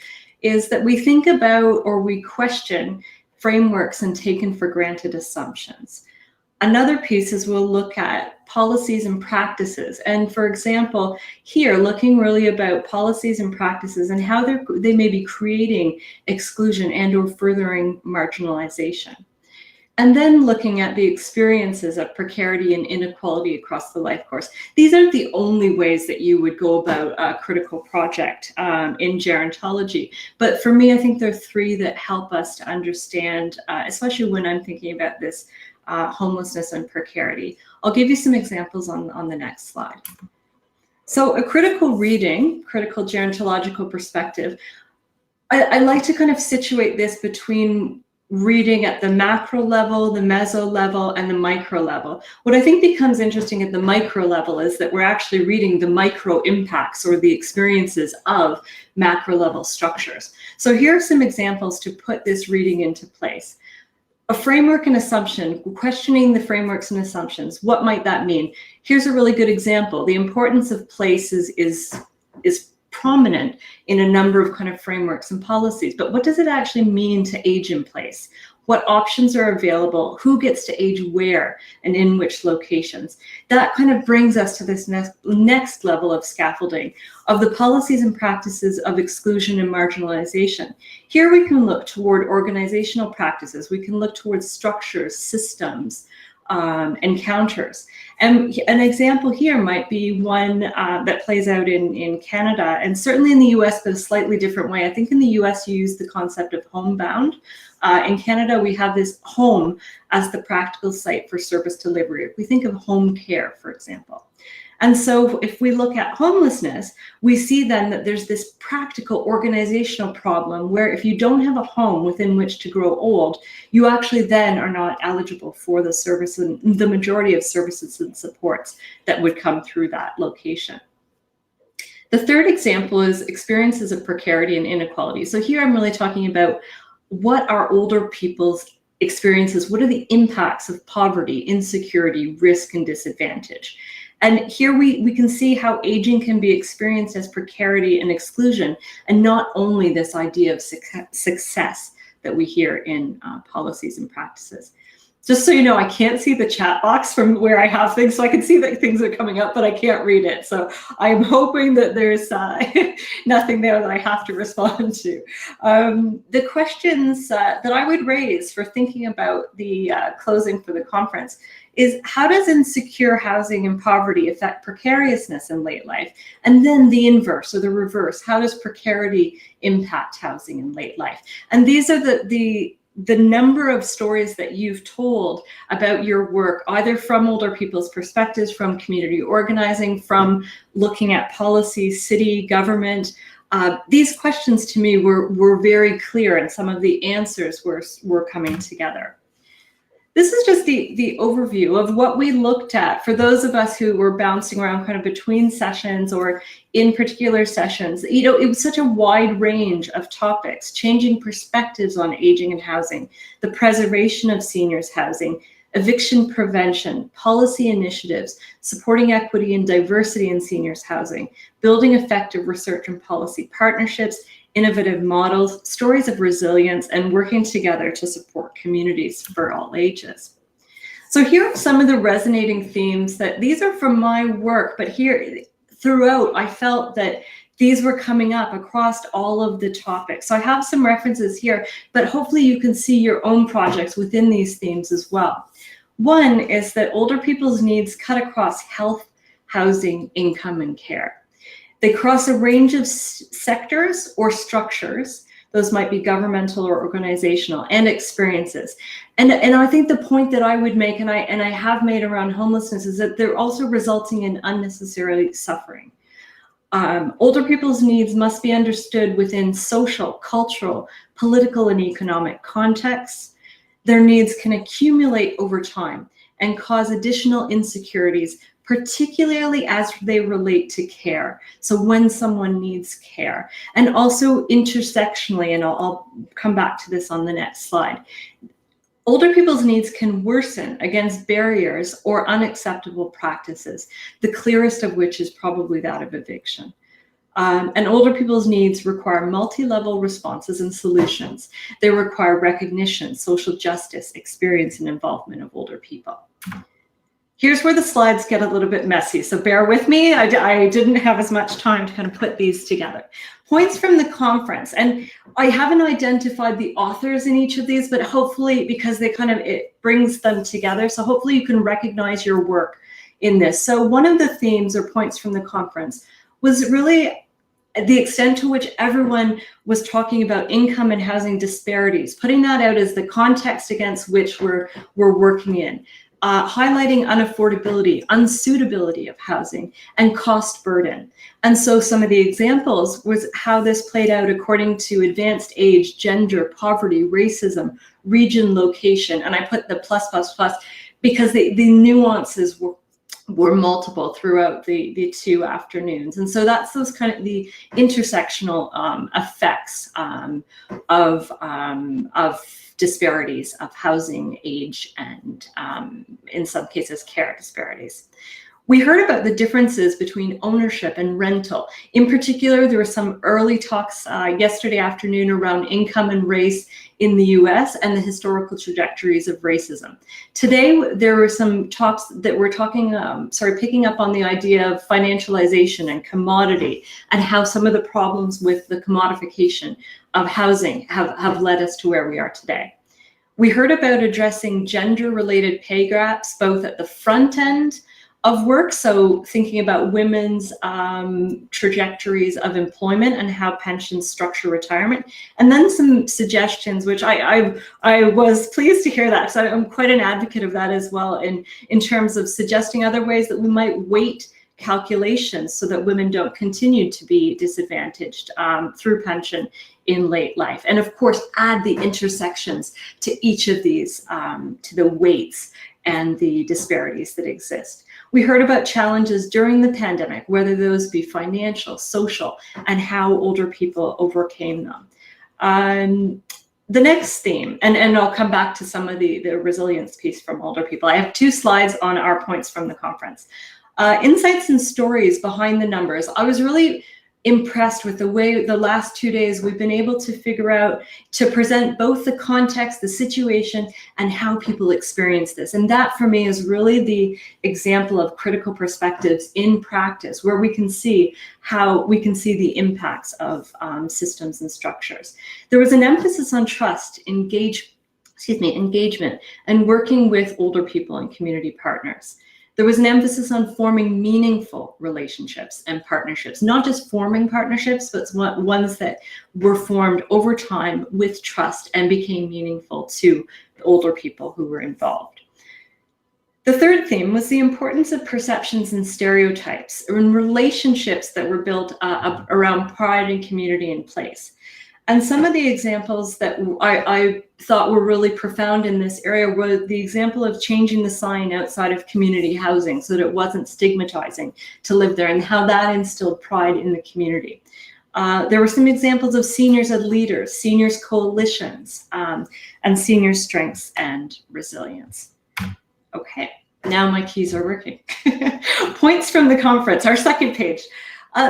is that we think about or we question frameworks and taken for granted assumptions. Another piece is we'll look at policies and practices. And for example, here, looking really about policies and practices and how they may be creating exclusion and or furthering marginalization. And then looking at the experiences of precarity and inequality across the life course. These aren't the only ways that you would go about a critical project in gerontology. But for me, I think there are three that help us to understand, especially when I'm thinking about this homelessness and precarity. I'll give you some examples on the next slide. So a critical reading, critical gerontological perspective, I like to kind of situate this between reading at the macro level, the meso level, and the micro level. What I think becomes interesting at the micro level is that we're actually reading the micro impacts or the experiences of macro level structures. So here are some examples to put this reading into place. A framework and assumption, questioning the frameworks and assumptions. What might that mean? Here's a really good example. The importance of place is prominent in a number of kind of frameworks and policies, but what does it actually mean to age in place? What options are available? Who gets to age where and in which locations? That kind of brings us to this next level of scaffolding of the policies and practices of exclusion and marginalization. Here we can look toward organizational practices. We can look towards structures, systems, encounters. And an example here might be one that plays out in Canada and certainly in the US, but a slightly different way. I think in the US you use the concept of homebound. In Canada, we have this home as the practical site for service delivery. If we think of home care, for example. And so if we look at homelessness, we see then that there's this practical organizational problem where if you don't have a home within which to grow old, you actually then are not eligible for the service and the majority of services and supports that would come through that location. The third example is experiences of precarity and inequality. So here I'm really talking about what are older people's experiences? What are the impacts of poverty, insecurity, risk, and disadvantage? And here we can see how aging can be experienced as precarity and exclusion, and not only this idea of success that we hear in policies and practices. Just so you know, I can't see the chat box from where I have things, so I can see that things are coming up, but I can't read it. So I'm hoping that there's nothing there that I have to respond to. The questions that I would raise for thinking about the closing for the conference is how does insecure housing and poverty affect precariousness in late life? And then the inverse or the reverse, how does precarity impact housing in late life? And these are the number of stories that you've told about your work, either from older people's perspectives, from community organizing, from looking at policy, city, government. These questions to me were very clear, and some of the answers were coming together. This is just the overview of what we looked at for those of us who were bouncing around kind of between sessions or in particular sessions. You know, it was such a wide range of topics, changing perspectives on aging and housing, the preservation of seniors housing, eviction prevention, policy initiatives, supporting equity and diversity in seniors housing, building effective research and policy partnerships, innovative models, stories of resilience, and working together to support communities for all ages. So here are some of the resonating themes that these are from my work, but here throughout, I felt that these were coming up across all of the topics. So I have some references here, but hopefully you can see your own projects within these themes as well. One is that older people's needs cut across health, housing, income, and care. They cross a range of sectors or structures. Those might be governmental or organizational, and experiences. And I think the point that I would make, and I have made around homelessness, is that they're also resulting in unnecessary suffering. Older people's needs must be understood within social, cultural, political, and economic contexts. Their needs can accumulate over time and cause additional insecurities, particularly as they relate to care. So when someone needs care, and also intersectionally, and I'll come back to this on the next slide. Older people's needs can worsen against barriers or unacceptable practices, the clearest of which is probably that of eviction. And older people's needs require multi-level responses and solutions. They require recognition, social justice, experience, and involvement of older people. Here's where the slides get a little bit messy, so bear with me. I didn't have as much time to kind of put these together. Points from the conference, and I haven't identified the authors in each of these, but hopefully, because it brings them together, so hopefully you can recognize your work in this. So one of the themes or points from the conference was really the extent to which everyone was talking about income and housing disparities, putting that out as the context against which we're working in. Highlighting unaffordability, unsuitability of housing, and cost burden. And so some of the examples was how this played out according to advanced age, gender, poverty, racism, region, location. And I put the plus because the nuances were multiple throughout the 2 afternoons. And so that's those kind of the intersectional effects of disparities of housing, age, and in some cases care disparities. We heard about the differences between ownership and rental. In particular, there were some early talks yesterday afternoon around income and race in the US and the historical trajectories of racism. Today, there were some talks that were picking up on the idea of financialization and commodity, and how some of the problems with the commodification of housing have led us to where we are today. We heard about addressing gender-related pay gaps, both at the front end of work, so thinking about women's trajectories of employment and how pensions structure retirement, and then some suggestions, which I was pleased to hear that, so I'm quite an advocate of that as well, in terms of suggesting other ways that we might weight calculations so that women don't continue to be disadvantaged through pension in late life. And of course, add the intersections to each of these, to the weights and the disparities that exist. We heard about challenges during the pandemic, whether those be financial, social, and how older people overcame them. The next theme, and I'll come back to some of the resilience piece from older people. I have 2 slides on our points from the conference. Insights and stories behind the numbers. I was really impressed with the way the last 2 days we've been able to figure out to present both the context, the situation, and how people experience this. And that for me is really the example of critical perspectives in practice, where we can see the impacts of systems and structures. There was an emphasis on trust, engagement, and working with older people and community partners. There was an emphasis on forming meaningful relationships and partnerships, not just forming partnerships, but ones that were formed over time with trust and became meaningful to the older people who were involved. The third theme was the importance of perceptions and stereotypes in relationships that were built around pride and community and place. And some of the examples that I thought were really profound in this area were the example of changing the sign outside of community housing so that it wasn't stigmatizing to live there, and how that instilled pride in the community. There were some examples of seniors as leaders, seniors coalitions, and senior strengths and resilience. Okay, now my keys are working. Points from the conference, our second page.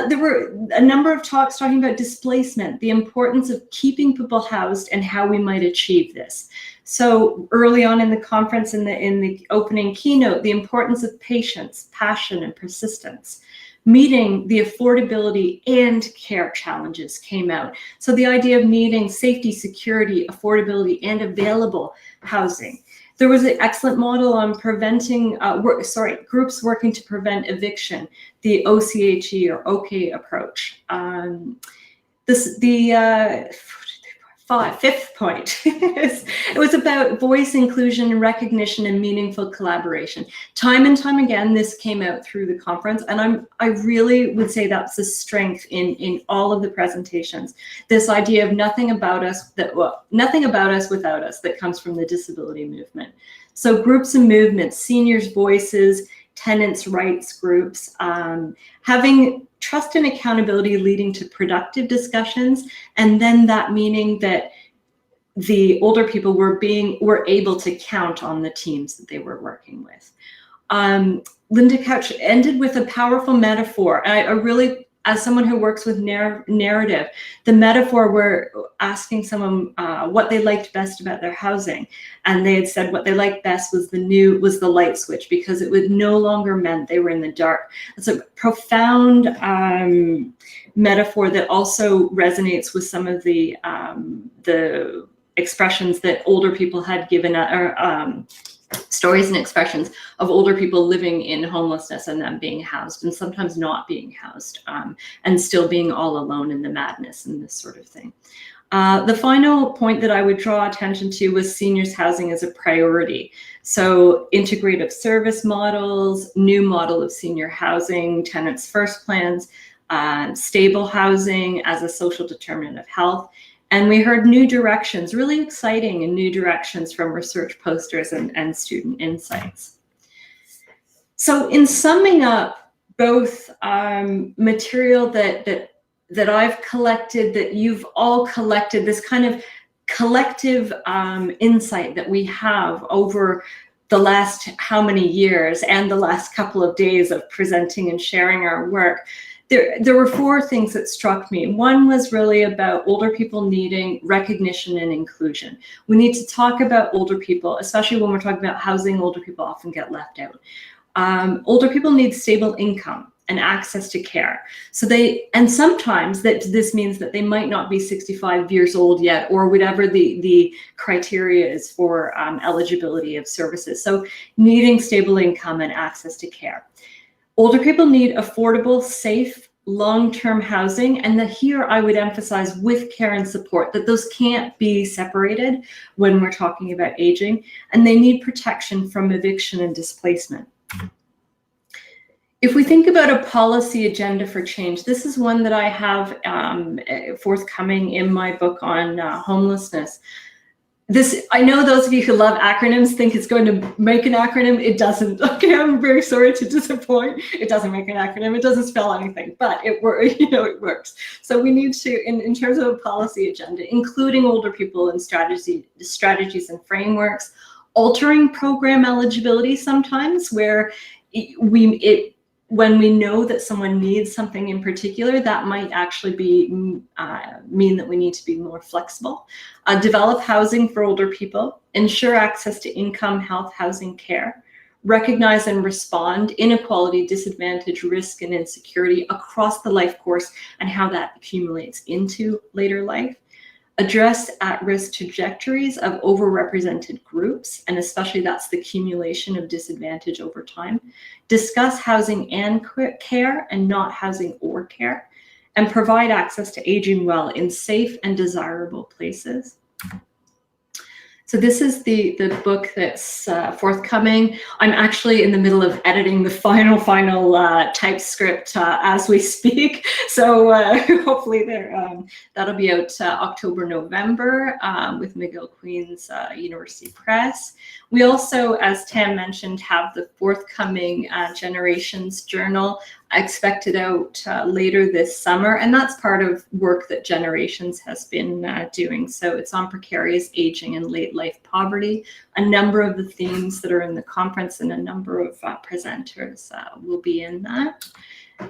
There were a number of talks talking about displacement, the importance of keeping people housed, and how we might achieve this. So early on in the conference, in the opening keynote, the importance of patience, passion, and persistence. meeting the affordability and care challenges came out. So the idea of needing safety, security, affordability, and available housing. There was an excellent model on preventing, groups working to prevent eviction, the OCHE or OK approach. Fifth point is it was about voice inclusion, recognition, and meaningful collaboration. Time and time again, this came out through the conference, and I really would say that's the strength in all of the presentations. This idea of nothing about us without us, that comes from the disability movement. So groups and movements, seniors' voices, tenants' rights groups, having trust and accountability leading to productive discussions, and then that meaning that the older people were able to count on the teams that they were working with. Linda Couch ended with a powerful metaphor. I really, as someone who works with narrative, the metaphor were asking someone what they liked best about their housing, and they had said what they liked best was the light switch, because it would no longer meant they were in the dark. It's a profound metaphor that also resonates with some of the expressions that older people had given, stories and expressions of older people living in homelessness and them being housed and sometimes not being housed, and still being all alone in the madness and this sort of thing. The final point that I would draw attention to was seniors housing as a priority. So integrative service models, new model of senior housing, tenants first plans, stable housing as a social determinant of health. And we heard new directions, really exciting and new directions from research posters and student insights. So in summing up both material that I've collected, that you've all collected, this kind of collective insight that we have over the last how many years and the last couple of days of presenting and sharing our work, there were four things that struck me. One was really about older people needing recognition and inclusion. We need to talk about older people, especially when we're talking about housing. Older people often get left out. Older people need stable income and access to care. And sometimes this means that they might not be 65 years old yet, or whatever the criteria is for eligibility of services. So needing stable income and access to care. Older people need affordable, safe, long-term housing, and that here I would emphasize with care and support, that those can't be separated when we're talking about aging, and they need protection from eviction and displacement. If we think about a policy agenda for change, this is one that I have forthcoming in my book on homelessness. I know those of you who love acronyms think it's going to make an acronym. It doesn't. Okay, I'm very sorry to disappoint. It doesn't make an acronym. It doesn't spell anything, but it works. So we need to, in terms of a policy agenda, including older people and strategies and frameworks, altering program eligibility sometimes, where when we know that someone needs something in particular, that might actually mean that we need to be more flexible. Develop housing for older people, ensure access to income, health, housing, care, recognize and respond inequality, disadvantage, risk, and insecurity across the life course and how that accumulates into later life. Address at-risk trajectories of overrepresented groups, and especially that's the accumulation of disadvantage over time. Discuss housing and care and not housing or care, and provide access to aging well in safe and desirable places. So this is the book that's forthcoming. I'm actually in the middle of editing the final typescript as we speak. So hopefully that'll be out October, November with McGill-Queen's University Press. We also, as Tam mentioned, have the forthcoming Generations Journal expected out later this summer, and that's part of work that Generations has been doing. So it's on precarious aging and late life poverty. A number of the themes that are in the conference and a number of presenters will be in that.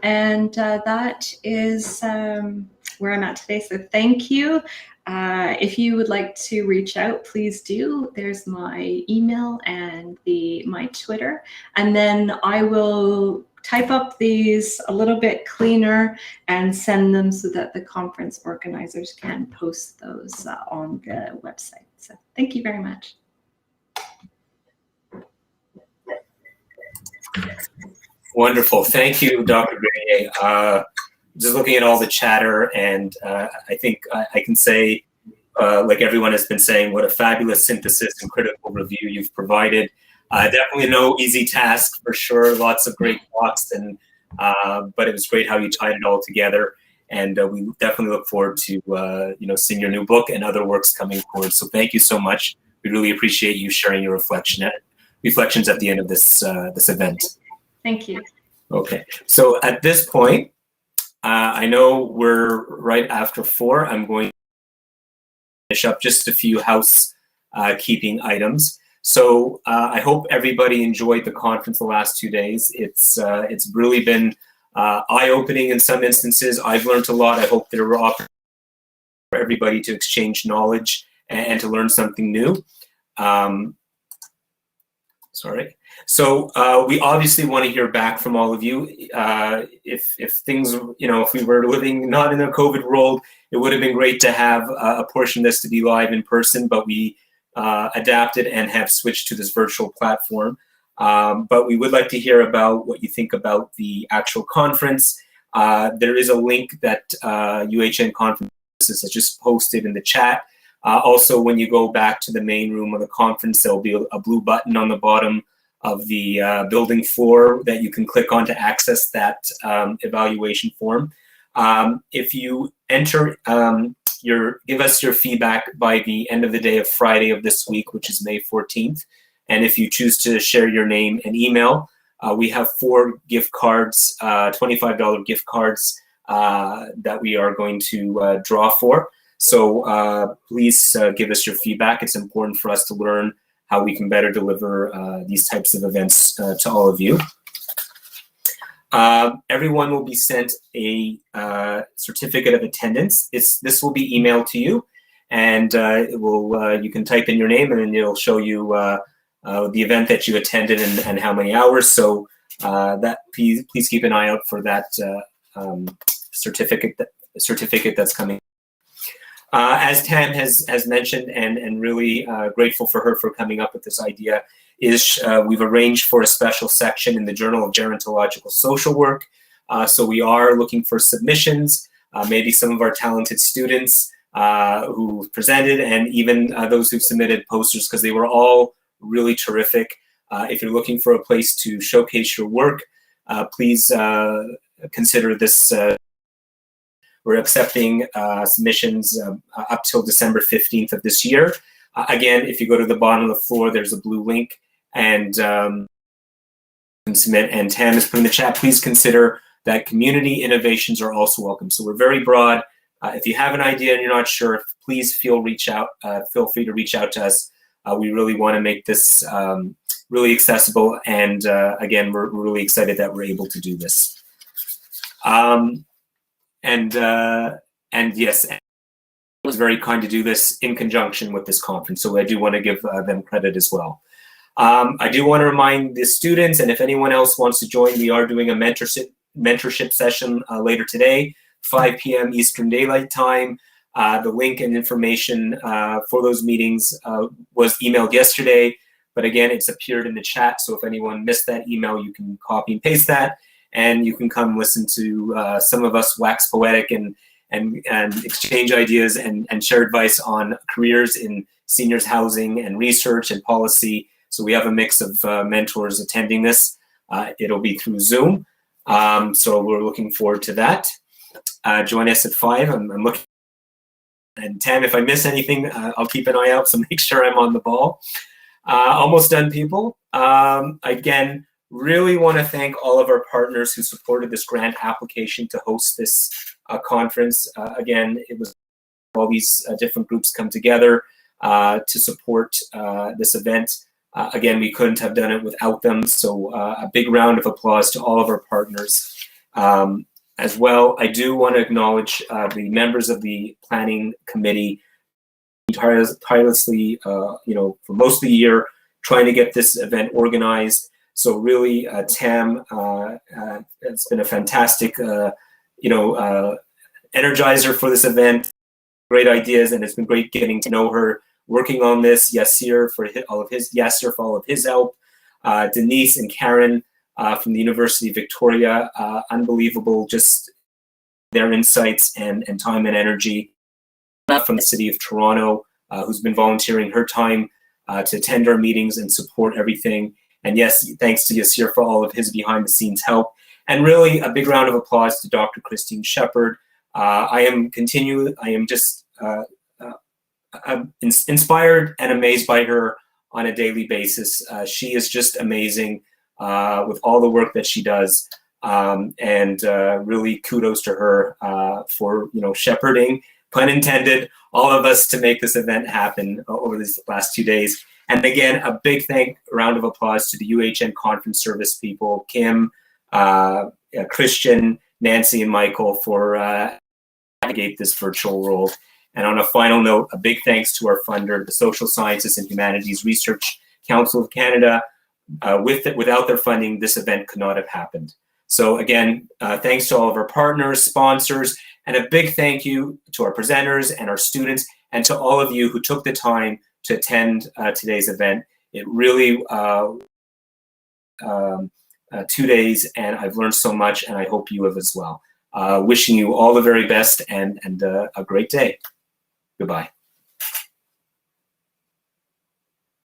And that is where I'm at today. So thank you. If you would like to reach out, please do. There's my email and my Twitter. And then I will type up these a little bit cleaner and send them so that the conference organizers can post those on the website. So thank you very much. Wonderful. Thank you, Dr. Grenier. Just looking at all the chatter, and I think I can say, like everyone has been saying, what a fabulous synthesis and critical review you've provided. Definitely no easy task for sure. Lots of great thoughts, and but it was great how you tied it all together. And we definitely look forward to seeing your new book and other works coming forward. So thank you so much. We really appreciate you sharing your reflections at the end of this event. Thank you. Okay. So at this point, I know we're right after 4. I'm going to finish up just a few housekeeping items. So I hope everybody enjoyed the conference the last 2 days. It's really been eye-opening in some instances. I've learned a lot. I hope there were opportunities for everybody to exchange knowledge and to learn something new. Sorry. So we obviously want to hear back from all of you. If things, if we were living not in a COVID world, it would have been great to have a portion of this to be live in person, but we adapted and have switched to this virtual platform. But we would like to hear about what you think about the actual conference. There is a link that UHN Conferences has just posted in the chat. Also, when you go back to the main room of the conference, there'll be a blue button on the bottom of the building floor that you can click on to access that evaluation form. If you enter give us your feedback by the end of the day of Friday of this week, which is May 14th. And if you choose to share your name and email, we have 4 gift cards, $25 gift cards that we are going to draw for. So please give us your feedback. It's important for us to learn how we can better deliver these types of events to all of you. Everyone will be sent a certificate of attendance. This will be emailed to you, and you can type in your name, and then it'll show you the event that you attended and how many hours. So please keep an eye out for that certificate that's coming. As Tam has mentioned, and really grateful for her for coming up with this idea, is we've arranged for a special section in the Journal of Gerontological Social Work. So we are looking for submissions, maybe some of our talented students who presented, and even those who've submitted posters, because they were all really terrific. If you're looking for a place to showcase your work, please consider this. We're accepting submissions up till December 15th of this year. Again, if you go to the bottom of the floor, there's a blue link, and you can submit. And Tam has put in the chat, please consider that community innovations are also welcome. So we're very broad. If you have an idea and you're not sure, please feel free to reach out to us. We really want to make this really accessible. And again, we're really excited that we're able to do this. And yes, it was very kind to do this in conjunction with this conference. So I do want to give them credit as well. I do want to remind the students, and if anyone else wants to join, we are doing a mentorship session later today, 5 p.m. Eastern Daylight Time. The link and information for those meetings was emailed yesterday, but again, it's appeared in the chat. So if anyone missed that email, you can copy and paste that, and you can come listen to some of us wax poetic and exchange ideas and share advice on careers in seniors housing and research and policy. So we have a mix of mentors attending this. It'll be through Zoom. So we're looking forward to that. Join us at 5. I'm looking. And Tam, if I miss anything, I'll keep an eye out, so make sure I'm on the ball. Almost done, people. Again, really want to thank all of our partners who supported this grant application to host this conference. Again, it was all these different groups come together to support this event. Again, we couldn't have done it without them, so a big round of applause to all of our partners. As well, I do want to acknowledge the members of the planning committee tirelessly, for most of the year, trying to get this event organized. So really, Tam, it's been a fantastic, energizer for this event. Great ideas, and it's been great getting to know her, working on this. Yasser for all of his help. Denise and Karen from the University of Victoria, unbelievable, just their insights and time and energy. From the City of Toronto, who's been volunteering her time to attend our meetings and support everything. And yes, thanks to Yasser for all of his behind the scenes help. And really a big round of applause to Dr. Christine Shepard. I am just I'm inspired and amazed by her on a daily basis. She is just amazing with all the work that she does. And really kudos to her for shepherding, pun intended, all of us to make this event happen over these last 2 days. And again, a big round of applause to the UHN conference service people, Kim, Christian, Nancy, and Michael for navigate this virtual world. And on a final note, a big thanks to our funder, the Social Sciences and Humanities Research Council of Canada. Without their funding, this event could not have happened. So again, thanks to all of our partners, sponsors, and a big thank you to our presenters and our students, and to all of you who took the time to attend today's event. It really 2 days, and I've learned so much, and I hope you have as well. Wishing you all the very best and a great day. Goodbye.